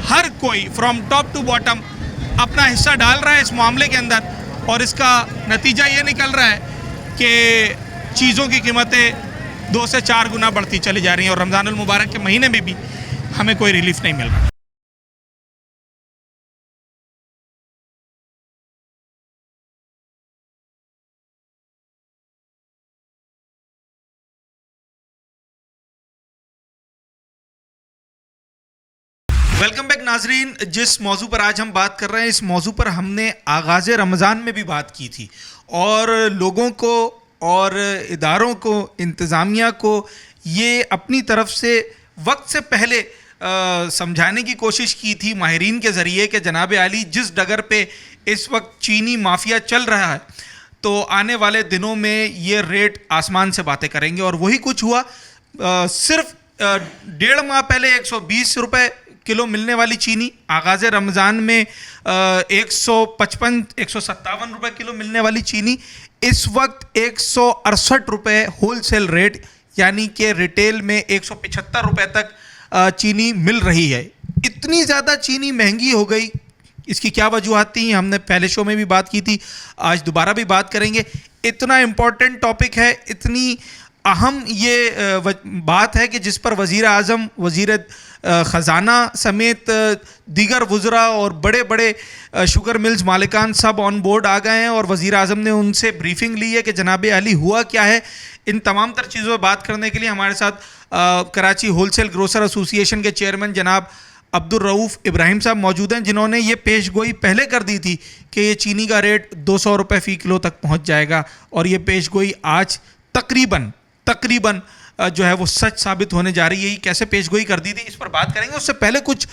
हर कोई फ्रॉम टॉप टू बॉटम अपना हिस्सा डाल रहा है इस मामले के अंदर, और इसका नतीजा ये निकल रहा है कि चीज़ों की कीमतें 2 से 4 गुना बढ़ती चली जा रही हैं, और रमज़ानुल मुबारक के महीने में भी हमें कोई रिलीफ नहीं मिल रहा। वेलकम बैक नाजरीन। जिस मौजू पर आज हम बात कर रहे हैं, इस मौजू पर हमने आगाज़ रमज़ान में भी बात की थी, और लोगों को और इदारों को, इंतज़ामिया को ये अपनी तरफ से वक्त से पहले समझाने की कोशिश की थी माहिरीन के ज़रिए कि जनाब आली, जिस डगर पे इस वक्त चीनी माफिया चल रहा है, तो आने वाले दिनों में ये रेट आसमान से बातें करेंगे। और वही कुछ हुआ। सिर्फ 1.5 माह पहले 120 रुपये किलो मिलने वाली चीनी, आगाज़ रमज़ान में 155-157 रुपये किलो मिलने वाली चीनी, इस वक्त 168 रुपये होलसेल रेट, यानी कि रिटेल में 175 रुपये तक चीनी मिल रही है। इतनी ज़्यादा चीनी महंगी हो गई, इसकी क्या वजूहत थी? हमने पहले शो में भी बात की थी, आज दोबारा भी बात करेंगे। इतना इम्पोर्टेंट टॉपिक है, इतनी अहम ये बात है कि जिस पर वज़ीर आज़म, वज़ीर ख़जाना समेत दीगर वज़रा और बड़े बड़े शुगर मिल्स मालिकान सब ऑन बोर्ड आ गए हैं, और वज़ीर आज़म ने उनसे ब्रीफिंग ली है कि जनाब आली हुआ क्या है। इन तमाम तर चीज़ों पर बात करने के लिए हमारे साथ कराची होलसेल ग्रोसर एसोसिएशन के चेयरमैन जनाब अब्दुल रऊफ़ इब्राहिम साहब मौजूद हैं, जिन्होंने ये पेशगोई पहले कर दी थी कि ये चीनी का रेट 200 रुपये फ़ी किलो तक पहुँच जाएगा, और ये पेशगोई आज तकरीबन जो है वो सच साबित होने जा रही है। कैसे पेशगोई कर दी थी, इस पर बात करेंगे। उससे पहले कुछ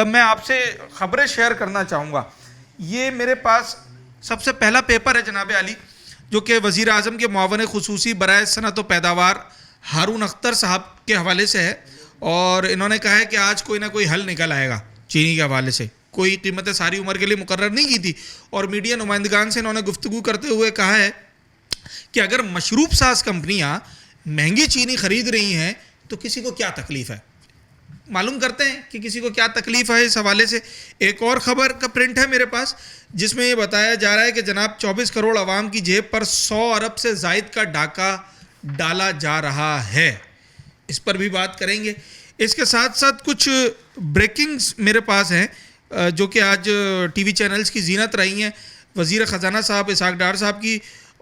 मैं आपसे ख़बरें शेयर करना चाहूँगा। ये मेरे पास सबसे पहला पेपर है जनाब आली, जो कि वज़ीर आज़म के मुआवन ख़ुसूसी बराए सनअत व पैदावार हारून अख्तर साहब के हवाले से है, और इन्होंने कहा है कि आज कोई ना कोई हल निकल आएगा चीनी के हवाले से। कोई कीमतें सारी उम्र के लिए मुकर्रर नहीं की थी, और मीडिया नुमाइंदगान से इन्होंने गुफ्तगू करते हुए कहा है कि अगर मशरूब साज कंपनियाँ महंगी चीनी ख़रीद रही हैं तो किसी को क्या तकलीफ़ है। मालूम करते हैं कि किसी को क्या तकलीफ़ है। इस हवाले से एक और ख़बर का प्रिंट है मेरे पास, जिसमें ये बताया जा रहा है कि जनाब 24 करोड़ आवाम की जेब पर 100 अरब से ज़ायद का डाका डाला जा रहा है। इस पर भी बात करेंगे। इसके साथ साथ कुछ ब्रेकिंग्स मेरे पास हैं जो कि आज टीवी चैनल्स की जीनत रही हैं। वज़ीर ख़जाना साहब इसहाक डार साहब की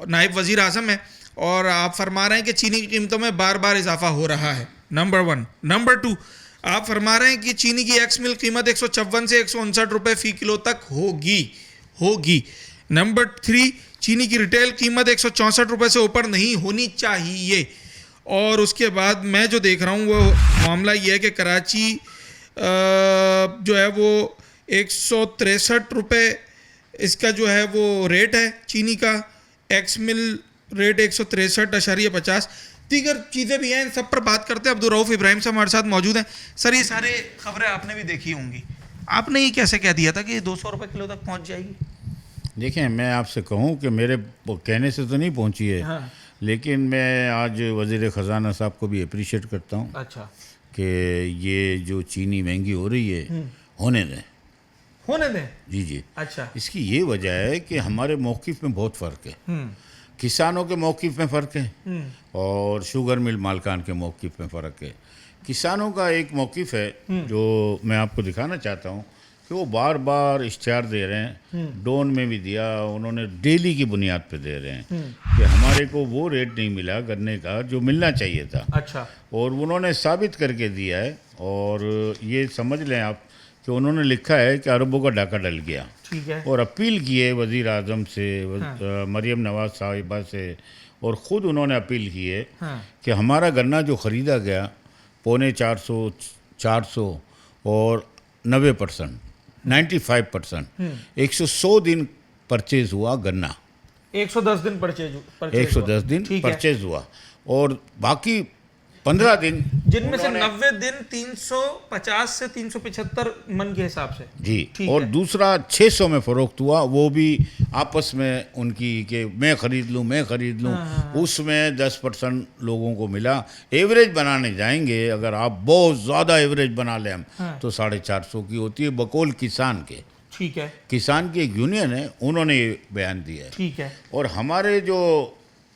नायब वज़ीर आज़म है, और आप फरमा रहे हैं कि चीनी की कीमतों में बार बार इजाफा हो रहा है, नंबर 1। नंबर 2, आप फरमा रहे हैं कि चीनी की एक्स मिल कीमत 154 से 159 रुपये फ़ी किलो तक होगी। नंबर 3, चीनी की रिटेल कीमत 164 रुपये से ऊपर नहीं होनी चाहिए। और उसके बाद मैं जो देख रहा हूँ वो मामला ये है कि कराची जो है वो 163 रुपये इसका जो है वो रेट है चीनी का, एक्स मिल रेट 163.50। दीगर चीज़ें भी हैं, इन सब पर बात करते हैं। अब्दुल रऊफ़ इब्राहिम साहब हमारे साथ मौजूद हैं। सर, ये सारे खबरें आपने भी देखी होंगी, आपने ये कैसे कह दिया था कि 200 रुपये किलो तक पहुंच जाएगी? देखें, मैं आपसे कहूं कि मेरे कहने से तो नहीं पहुंची है, हाँ। लेकिन मैं आज वज़ीर ख़जाना साहब को भी अप्रिशिएट करता हूं। अच्छा। कि ये जो चीनी महंगी हो रही है होने दें। जी। अच्छा। इसकी ये वजह है कि हमारे मौक़िफ़ में बहुत फ़र्क है, किसानों के मौक़िफ़ में फ़र्क है और शुगर मिल मालकान के मौक़िफ़ में फ़र्क है। किसानों का एक मौक़िफ़ है जो मैं आपको दिखाना चाहता हूँ कि वो बार बार इश्तिहार दे रहे हैं, डोन में भी दिया उन्होंने, डेली की बुनियाद पे दे रहे हैं कि हमारे को वो रेट नहीं मिला गन्ने का जो मिलना चाहिए था। अच्छा। और उन्होंने साबित करके दिया है, और ये समझ लें आप कि उन्होंने लिखा है कि अरबों का डाका डल गया। ठीक है। और अपील की है वज़ीर आज़म से, मरियम नवाज़ साहिबा से, और ख़ुद उन्होंने अपील की है कि हमारा गन्ना जो ख़रीदा गया 350, 400 और 90%, 95%, 110 दिन परचेज़ हुआ गन्ना, 110 दिन परचेज 110 दिन परचेज़ हुआ, और बाकी 15 दिन जिनमें से 90 दिन 350 से 375 मन के हिसाब से जी, और दूसरा 600 में फ़रोख्त हुआ, वो भी आपस में उनकी कि मैं ख़रीद लूँ, उसमें 10% लोगों को मिला। एवरेज बनाने जाएंगे अगर आप बहुत ज़्यादा एवरेज बना लें हम तो 450 की होती है बकौल किसान के। ठीक है। किसान की एक यूनियन है, उन्होंने ये बयान दिया है। ठीक है। और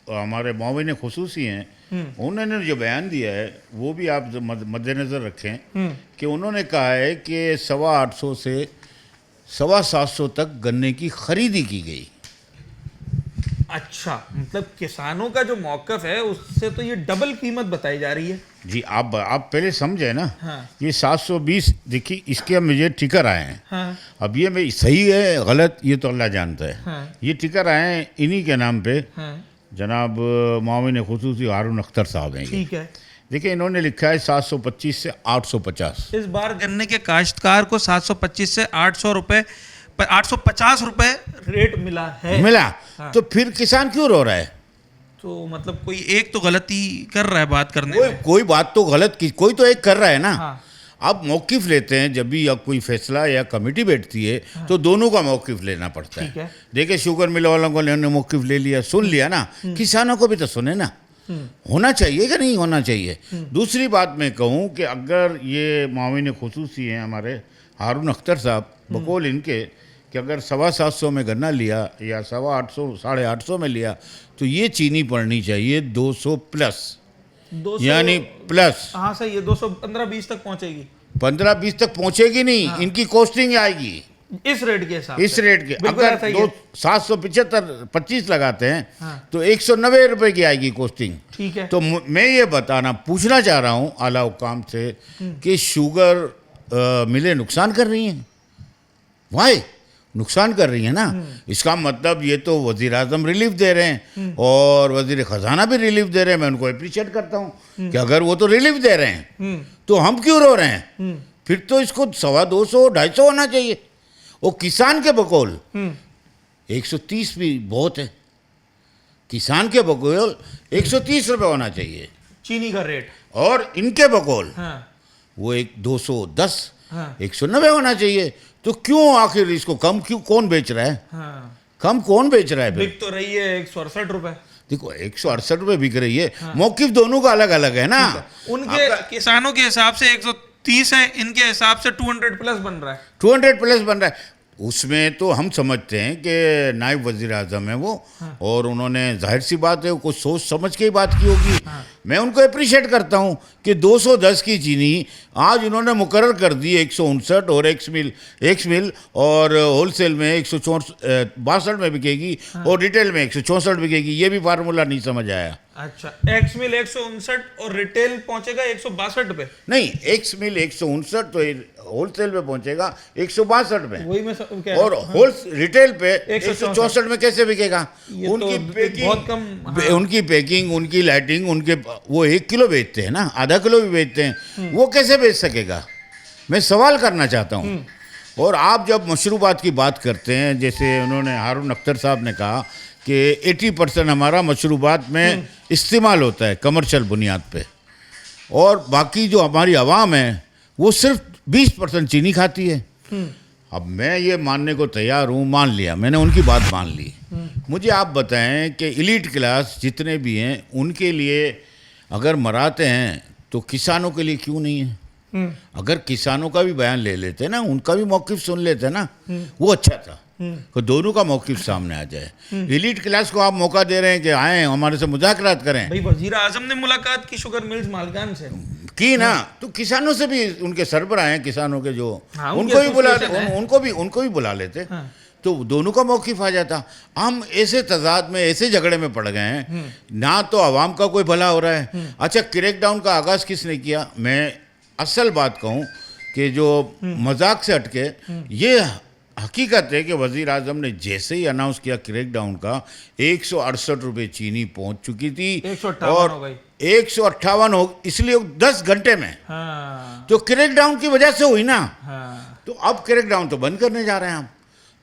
हमारे मुआविन खुसूसी हैं, उन्होंने जो बयान दिया है वो भी आप मद्देनज़र रखें कि उन्होंने कहा है कि 850 से 750 तक गन्ने की खरीदी की गई। अच्छा, मतलब किसानों का जो मौक़िफ़ है उससे तो ये डबल कीमत बताई जा रही है। जी, आप पहले समझे ना। हाँ। ये 720 देखिए, इसके अब मुझे टिकर आए हैं। हाँ। अब ये मैं सही है गलत ये तो अल्लाह जानता है। हाँ। ये टिकर आए हैं इन्हीं के नाम पे। हाँ। जनाब मुआविन खुसूसी हारून अख्तर साहब हैं। ठीक है। देखिए, इन्होंने लिखा है 725 से 850। इस बार गन्ने के काश्तकार को 725 से 850 रुपये रेट मिला है। हाँ। तो फिर किसान क्यों रो रहा है? तो मतलब कोई एक तो गलती कर रहा है बात करने में। कोई बात तो गलत की, कोई तो एक कर रहा है ना। हाँ। आप मौक़िफ़ लेते हैं जब भी या कोई फैसला या कमेटी बैठती है। हाँ। तो दोनों का मौक़िफ़ लेना पड़ता है। देखिए, शुगर मिल वालों को उन्होंने मौक़िफ़ ले लिया, सुन लिया ना, किसानों को भी तो सुने ना, होना चाहिए कि नहीं होना चाहिए। दूसरी बात मैं कहूँ कि अगर ये मुआविन खुसूसी हैं हमारे हारून अख्तर साहब, बकौल इनके कि अगर 725 में गन्ना लिया या 850, 850 में लिया तो ये चीनी पड़नी चाहिए 200 प्लस, यानी प्लस। हाँ सही है, 215-20 तक पहुंचेगी। 15-20 तक पहुंचेगी नहीं। हाँ। इनकी कॉस्टिंग आएगी इस रेट के हिसाब, इस रेट के। अगर 775 25 लगाते हैं। हाँ। तो 190 रुपए की आएगी कॉस्टिंग। ठीक है। तो मैं ये पूछना चाह रहा हूँ आला हुकाम से कि शुगर मिलें नुकसान कर रही हैं, वाई नुकसान कर रही है ना। इसका मतलब ये तो वज़ीर आज़म रिलीफ दे रहे हैं और वज़ीर ख़जाना भी रिलीफ दे रहे हैं। मैं उनको अप्रिशिएट करता हूँ कि अगर वो तो रिलीफ दे रहे हैं तो हम क्यों रो रहे हैं? फिर तो इसको 250, 250 होना चाहिए। वो किसान के बकौल 130 भी बहुत है, किसान के बकौल 130 रुपये होना चाहिए चीनी का रेट, और इनके बकौल वो 210, 190 होना चाहिए। तो क्यों आखिर इसको कम क्यों कौन बेच रहा है? हाँ। कम कौन बेच रहा है? बिक तो रही है 168 रुपए। देखो 168 रुपए बिक रही है। हाँ। मौक़िफ़ दोनों का अलग अलग है ना। उनके किसानों के हिसाब से 130 है, इनके हिसाब से 200 प्लस बन रहा है। 200 प्लस बन रहा है। उसमें तो हम समझते हैं कि नायब वज़ीर आज़म है वो, और उन्होंने जाहिर सी बात है कुछ सोच समझ के ही बात की होगी। मैं उनको अप्रिशिएट करता हूँ कि 210 की चीनी आज उन्होंने मुकर्रर कर दी 159 और एक्स मिल और होलसेल में 162 में बिकेगी और रिटेल में 164 बिकेगी। ये भी फार्मूला नहीं समझ आया। अच्छा, एक्स मिल 159 और रिटेल पहुंचेगा 162 पे? नहीं, एक्स मिल 159 तो होलसेल पे पहुंचेगा 162 में, वही मैं क्या और रिटेल पे 164 में कैसे बिकेगा? उनकी पैकिंग बहुत कम, उनकी पैकिंग, उनकी लाइटिंग, उनके वो 1 किलो बेचते हैं ना, आधा किलो भी बेचते हैं, वो कैसे बेच सकेगा? मैं सवाल करना चाहता हूँ। और आप जब मशरूबात की बात करते हैं, जैसे उन्होंने हारून अख्तर साहब ने कहा कि 80% हमारा मशरूबात में इस्तेमाल होता है कमर्शियल बुनियाद पे, और बाकी जो हमारी आवाम है वो सिर्फ 20% चीनी खाती है। अब मैं ये मानने को तैयार हूँ, मान लिया मैंने, उनकी बात मान ली। मुझे आप बताएं कि एलीट क्लास जितने भी हैं उनके लिए अगर मराते हैं तो किसानों के लिए क्यों नहीं है? अगर किसानों का भी बयान ले लेते ना, उनका भी मौक़िफ़ सुन लेते ना, वो अच्छा था। तो दोनों का मौक़िफ़ सामने आ जाए। एलीट क्लास को आप मौका दे रहे हैं कि आए हमारे से मुज़ाकरात करें। भाई वज़ीर आज़म ने मुलाकात की शुगर मिल्स मालिकान से की ना, तो किसानों से भी, उनके सरबराह हैं किसानों के जो, उनको भी बुला लेते। तो दोनों का मौक़िफ़ आ जाता। हम ऐसे तजाद में, ऐसे झगड़े में पड़ गए हैं, ना तो आवाम का कोई भला हो रहा है। अच्छा, क्रैकडाउन का आगाज़ किसने किया? मैं असल बात कहूँ कि जो मजाक से हटके, ये हकीकत है कि वज़ीर आज़म ने जैसे ही अनाउंस किया क्रैकडाउन का, 168 रुपये चीनी पहुंच चुकी थी, 158 हो, इसलिए 10 घंटे में। तो क्रैकडाउन की वजह से हुई ना। तो अब क्रैकडाउन तो बंद करने जा रहे हैं हम।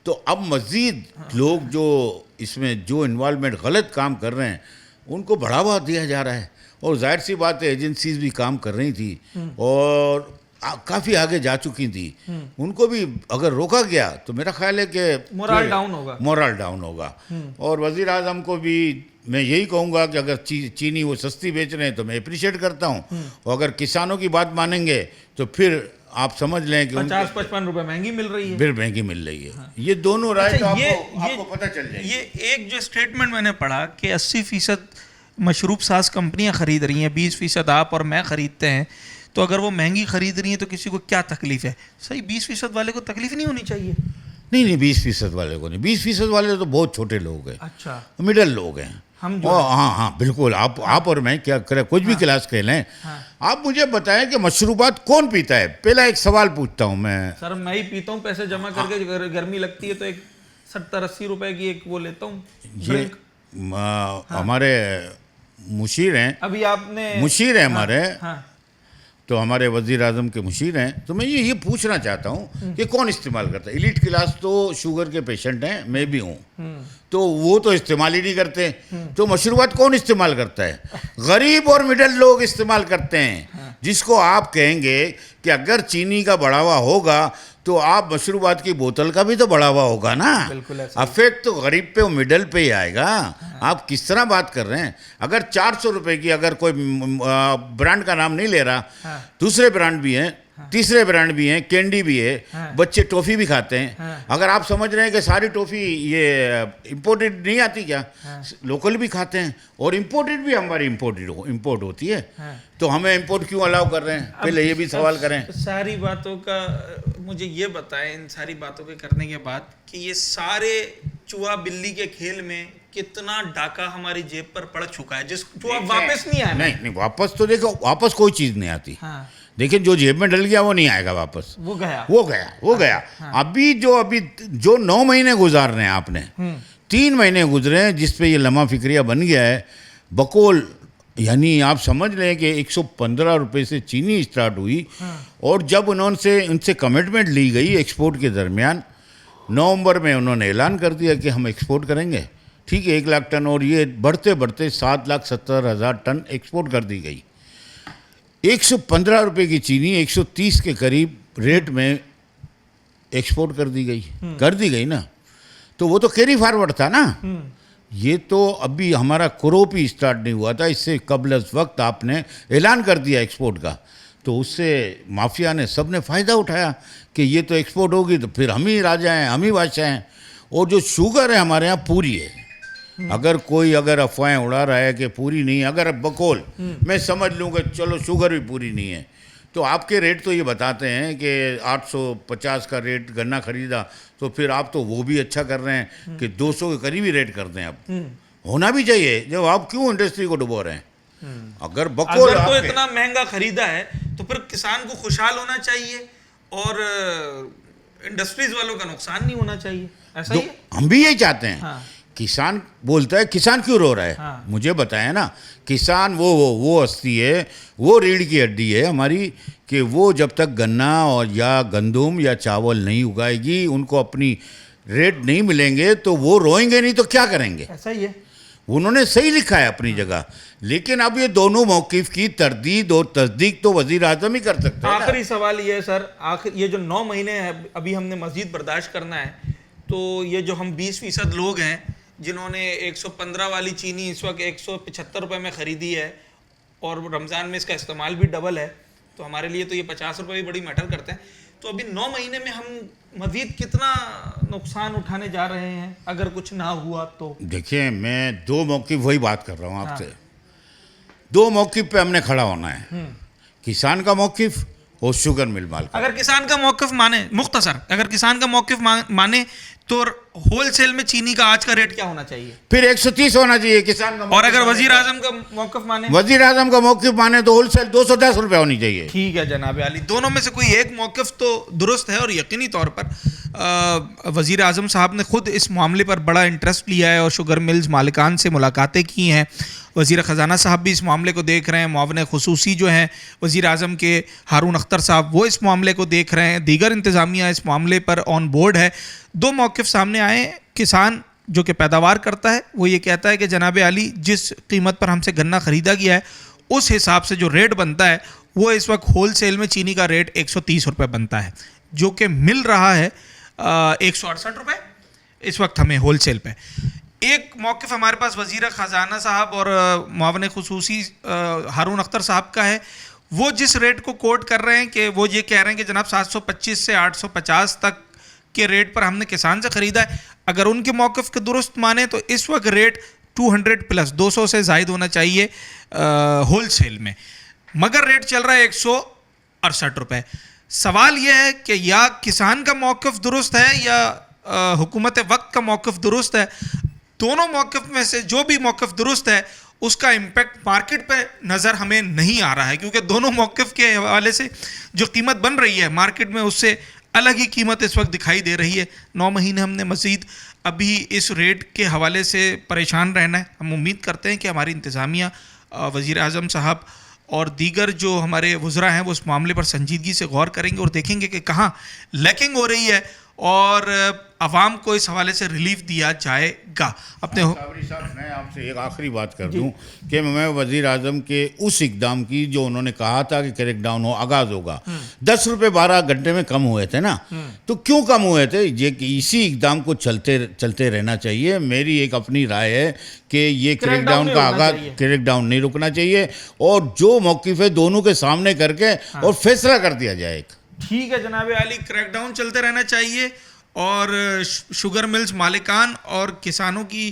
तो अब मज़ीद लोग जो इसमें जो इन्वॉल्वमेंट गलत काम कर रहे हैं उनको बढ़ावा दिया जा रहा है, और जाहिर सी बात है एजेंसीज भी काम कर रही थी और काफ़ी आगे जा चुकी थी। उनको भी अगर रोका गया तो मेरा ख्याल है कि मोरल डाउन होगा। और वज़ीर आज़म को भी मैं यही कहूँगा कि अगर चीनी वो सस्ती बेच रहे हैं तो मैं अप्रिशिएट करता हूँ, और अगर किसानों की बात मानेंगे तो फिर आप समझ लें कि 50-55 रुपए महंगी मिल रही है, फिर महंगी मिल रही है। ये दोनों राय तो आपको पता चल जाएगी। ये एक जो स्टेटमेंट मैंने पढ़ा कि 80% मशरूब साज कंपनियां खरीद रही हैं, 20% आप और मैं खरीदते हैं, तो अगर वो महंगी खरीद रही हैं तो किसी को क्या तकलीफ है? सही, 20% वाले को तकलीफ नहीं होनी चाहिए। नहीं, 20% वाले को नहीं, 20% वाले तो बहुत छोटे लोग हैं। अच्छा, मिडल लोग हैं हम जो। हाँ, बिल्कुल। आप और मैं क्या करें, कुछ भी क्लास कह लें। आप मुझे बताएं कि मशरूबात कौन पीता है? पहला एक सवाल पूछता हूँ मैं। सर मैं ही पीता हूँ, पैसे जमा करके, गर्मी लगती है तो एक 70-80 रुपए की एक वो लेता हूँ। ये हमारे मुशीर हैं, अभी आपने मुशीर हैं हमारे, तो हमारे वज़ीर आज़म के मुशीर हैं। तो मैं ये पूछना चाहता हूँ कि कौन इस्तेमाल करता है? एलीट क्लास तो शुगर के पेशेंट हैं, मैं भी हूँ, तो वो तो इस्तेमाल ही नहीं करते। तो मशरूबात कौन इस्तेमाल करता है? गरीब और मिडल लोग इस्तेमाल करते हैं, जिसको आप कहेंगे कि अगर चीनी का बढ़ावा होगा तो आप मशरूबात की बोतल का भी तो बढ़ावा होगा ना। अफेक्ट तो गरीब पे और मिडल पे ही आएगा। आप किस तरह बात कर रहे हैं? अगर 400 रुपए की, अगर कोई ब्रांड का नाम नहीं ले रहा, दूसरे ब्रांड भी हैं, तीसरे ब्रांड भी हैं, कैंडी भी है, बच्चे टॉफ़ी भी खाते हैं। अगर आप समझ रहे हैं कि सारी टॉफ़ी ये इम्पोर्टेड नहीं आती क्या? लोकल भी खाते हैं, और इम्पोर्टेड भी हमारी इम्पोर्ट होती है। तो हमें इम्पोर्ट क्यों अलाउ कर रहे हैं? पहले ये भी सवाल करें। सारी बातों का मुझे ये बताएं, इन सारी बातों के करने के बाद, कि ये सारे चूहा बिल्ली के खेल में कितना डाका हमारी जेब पर पड़ चुका है, जो अब वापस नहीं आया। नहीं, वापस तो देखो, वापस कोई चीज़ नहीं आती। देखिए, जो जेब में डल गया वो नहीं आएगा वापस, वो गया। अभी जो 9 महीने गुजारने हैं आपने, 3 महीने गुजरे हैं जिस पे ये लम्हा फिक्रिया बन गया है बकौल। यानी आप समझ लें कि 115 रुपये से चीनी स्टार्ट हुई, और जब उनसे कमिटमेंट ली गई एक्सपोर्ट के दरमियान, नवंबर में उन्होंने ऐलान कर दिया कि हम एक्सपोर्ट करेंगे, ठीक है, 1 लाख टन, और ये बढ़ते बढ़ते 7,70,000 टन एक्सपोर्ट कर दी गई। 115 रुपये की चीनी 130 के करीब रेट में एक्सपोर्ट कर दी गई ना। तो वो तो कैरी फॉरवर्ड था ना। ये तो अभी हमारा क्रॉप ही स्टार्ट नहीं हुआ था, इससे कबल वक्त आपने ऐलान कर दिया एक्सपोर्ट का। तो उससे माफिया ने सब ने फ़ायदा उठाया कि ये तो एक्सपोर्ट होगी तो फिर हम ही राजा हैं, हम ही बादशाह हैं। और जो शुगर है हमारे यहाँ पूरी है। अगर अफवाहें उड़ा रहा है कि पूरी नहीं, अगर बकौल मैं समझ लूँ कि चलो शुगर भी पूरी नहीं है, तो आपके रेट तो ये बताते हैं कि 850 का रेट गन्ना खरीदा, तो फिर आप तो वो भी अच्छा कर रहे हैं कि 200 के करीब ही रेट कर दें। अब होना भी चाहिए, जब आप क्यों इंडस्ट्री को डुबो रहे हैं। अगर बकौल तो इतना महंगा खरीदा है तो फिर किसान को खुशहाल होना चाहिए और इंडस्ट्रीज वालों का नुकसान नहीं होना चाहिए, ऐसा ही है? हम भी यही चाहते हैं। हाँ। किसान बोलता है किसान क्यों रो रहा है। हाँ। मुझे बताया ना, किसान वो हस्ती है, वो रीढ़ की हड्डी है हमारी, कि वो जब तक गन्ना और या गंदुम या चावल नहीं उगाएगी, उनको अपनी रेट नहीं मिलेंगे तो वो रोएंगे नहीं तो क्या करेंगे। ऐसा ही है, उन्होंने सही लिखा है अपनी जगह। लेकिन अब ये दोनों मौक़िफ़ की तरदीद और तस्दीक तो वज़ीर आज़म ही कर सकते हैं। आखिरी सवाल ये है सर, आखिर ये जो 9 महीने है अभी हमने मज़ीद बर्दाश्त करना है, तो ये जो हम 20% लोग हैं जिन्होंने 115 वाली चीनी इस वक्त 175 रुपये में ख़रीदी है और रमज़ान में इसका इस्तेमाल भी डबल है, तो हमारे लिए तो ये 50 रुपये भी बड़ी मैटर करते हैं। तो अभी 9 महीने में हम मज़ीद कितना नुकसान उठाने जा रहे हैं अगर कुछ ना हुआ तो? देखिए, मैं 2 मौक़िफ़ वही बात कर रहा हूँ आपसे। हाँ। 2 मौक़िफ़ पे हमने खड़ा होना है, किसान का मौक़िफ़ और शुगर मिल मालिक। अगर किसान का मौक़िफ़ माने, मुख्तसर अगर किसान का मौक़िफ़ माने तो होलसेल में चीनी का आज का रेट क्या होना चाहिए? फिर 130 होना चाहिए किसान का। और अगर वज़ीर आज़म का मौक़िफ़ माने, वज़ीर आज़म का मौक़िफ़ माने तो होलसेल 210 रुपये होनी चाहिए। ठीक है जनाब आली, दोनों में से कोई एक मौक़िफ़ तो दुरुस्त है और यकीनी तौर पर वज़ीर आज़म साहब ने खुद इस मामले पर बड़ा इंटरेस्ट लिया है और शुगर मिल्स मालिकान से मुलाकातें की हैं। वज़ीर ख़जाना साहब भी इस मामले को देख रहे हैं, मुआविन ख़ुसूसी जो हैं वज़ीर आज़म के हारून अख्तर साहब वो इस मामले को देख रहे हैं, दीगर इंतज़ामिया इस मामले पर ऑन बोर्ड है। 2 मौक़िफ़ सामने आए। किसान जो कि पैदावार करता है वो ये कहता है कि जनाब आली जिस कीमत पर हमसे गन्ना ख़रीदा गया है उस हिसाब से जो रेट बनता है वो इस वक्त होलसेल में चीनी का रेट 130 रुपये बनता है, जो कि मिल रहा है 168 रुपये इस वक्त हमें होलसेल पे। एक मौक़िफ़ हमारे पास वज़ीर ख़जाना साहब और मुआविन ख़ुसूसी हारून अख्तर साहब का है। वो जिस रेट को कोट कर रहे हैं कि वो ये कह रहे हैं कि जनाब 725 से 850 तक के रेट पर हमने किसान से ख़रीदा है। अगर उनके मौक़िफ़ के दुरुस्त माने तो इस वक्त रेट 200 प्लस 200 से ज़ायद होना चाहिए होलसेल में, मगर रेट चल रहा है 168 रुपये। सवाल यह है कि या किसान का मौक़िफ़ दुरुस्त है या हुकूमत वक्त का मौक़िफ़ दुरुस्त है। दोनों मौक़िफ़ में से जो भी मौक़िफ़ दुरुस्त है उसका इम्पेक्ट मार्केट पे नज़र हमें नहीं आ रहा है, क्योंकि दोनों मौक़िफ़ के हवाले से जो कीमत बन रही है मार्केट में उससे अलग ही कीमत इस वक्त दिखाई दे रही है। 9 महीने हमने मज़ीद अभी इस रेट के हवाले से परेशान रहना है। हम उम्मीद करते हैं कि हमारी इंतज़ामिया, वज़ीर आज़म साहब और दीगर जो हमारे वज़रा हैं वो इस मामले पर संजीदगी से गौर करेंगे और देखेंगे कि कहाँ लैकिंग हो रही है और आवाम को इस हवाले से रिलीफ दिया जाएगा। अपने साबरी साहब, मैं आपसे एक आखिरी बात कर दूं कि मैं वज़ीर आज़म के उस इक़दाम की जो उन्होंने कहा था कि क्रैकडाउन आगाज़ होगा, 10 रुपये 12 घंटे में कम हुए थे ना, तो क्यों कम हुए थे? ये इसी इक़दाम को चलते रहना चाहिए। मेरी एक अपनी राय है कि ये क्रैकडाउन का आगाज़, क्रैकडाउन नहीं रुकना चाहिए और जो मौक़िफ़ है दोनों के सामने करके और फैसला कर दिया जाए। ठीक है जनाब आली, क्रैकडाउन चलते रहना चाहिए और शुगर मिल्स मालिकान और किसानों की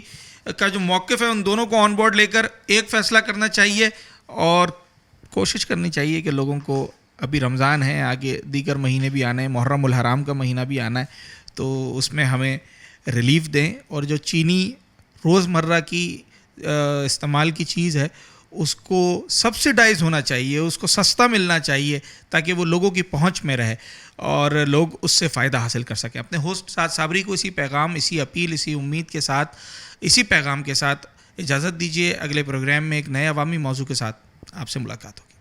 का जो मौक़िफ़ है उन दोनों को ऑन बोर्ड लेकर एक फ़ैसला करना चाहिए और कोशिश करनी चाहिए कि लोगों को, अभी रमज़ान है, आगे दीगर महीने भी आने हैं, मुहर्रम उल हराम का महीना भी आना है, तो उसमें हमें रिलीफ़ दें और जो चीनी रोज़मर्रा की इस्तेमाल की चीज़ है उसको सब्सिडाइज़ होना चाहिए, उसको सस्ता मिलना चाहिए ताकि वो लोगों की पहुंच में रहे और लोग उससे फ़ायदा हासिल कर सकें। अपने होस्ट साद साबरी को इसी पैगाम, इसी अपील, इसी उम्मीद के साथ, इसी पैगाम के साथ इजाज़त दीजिए। अगले प्रोग्राम में एक नए अवामी मौजू के साथ आपसे मुलाकात होगी।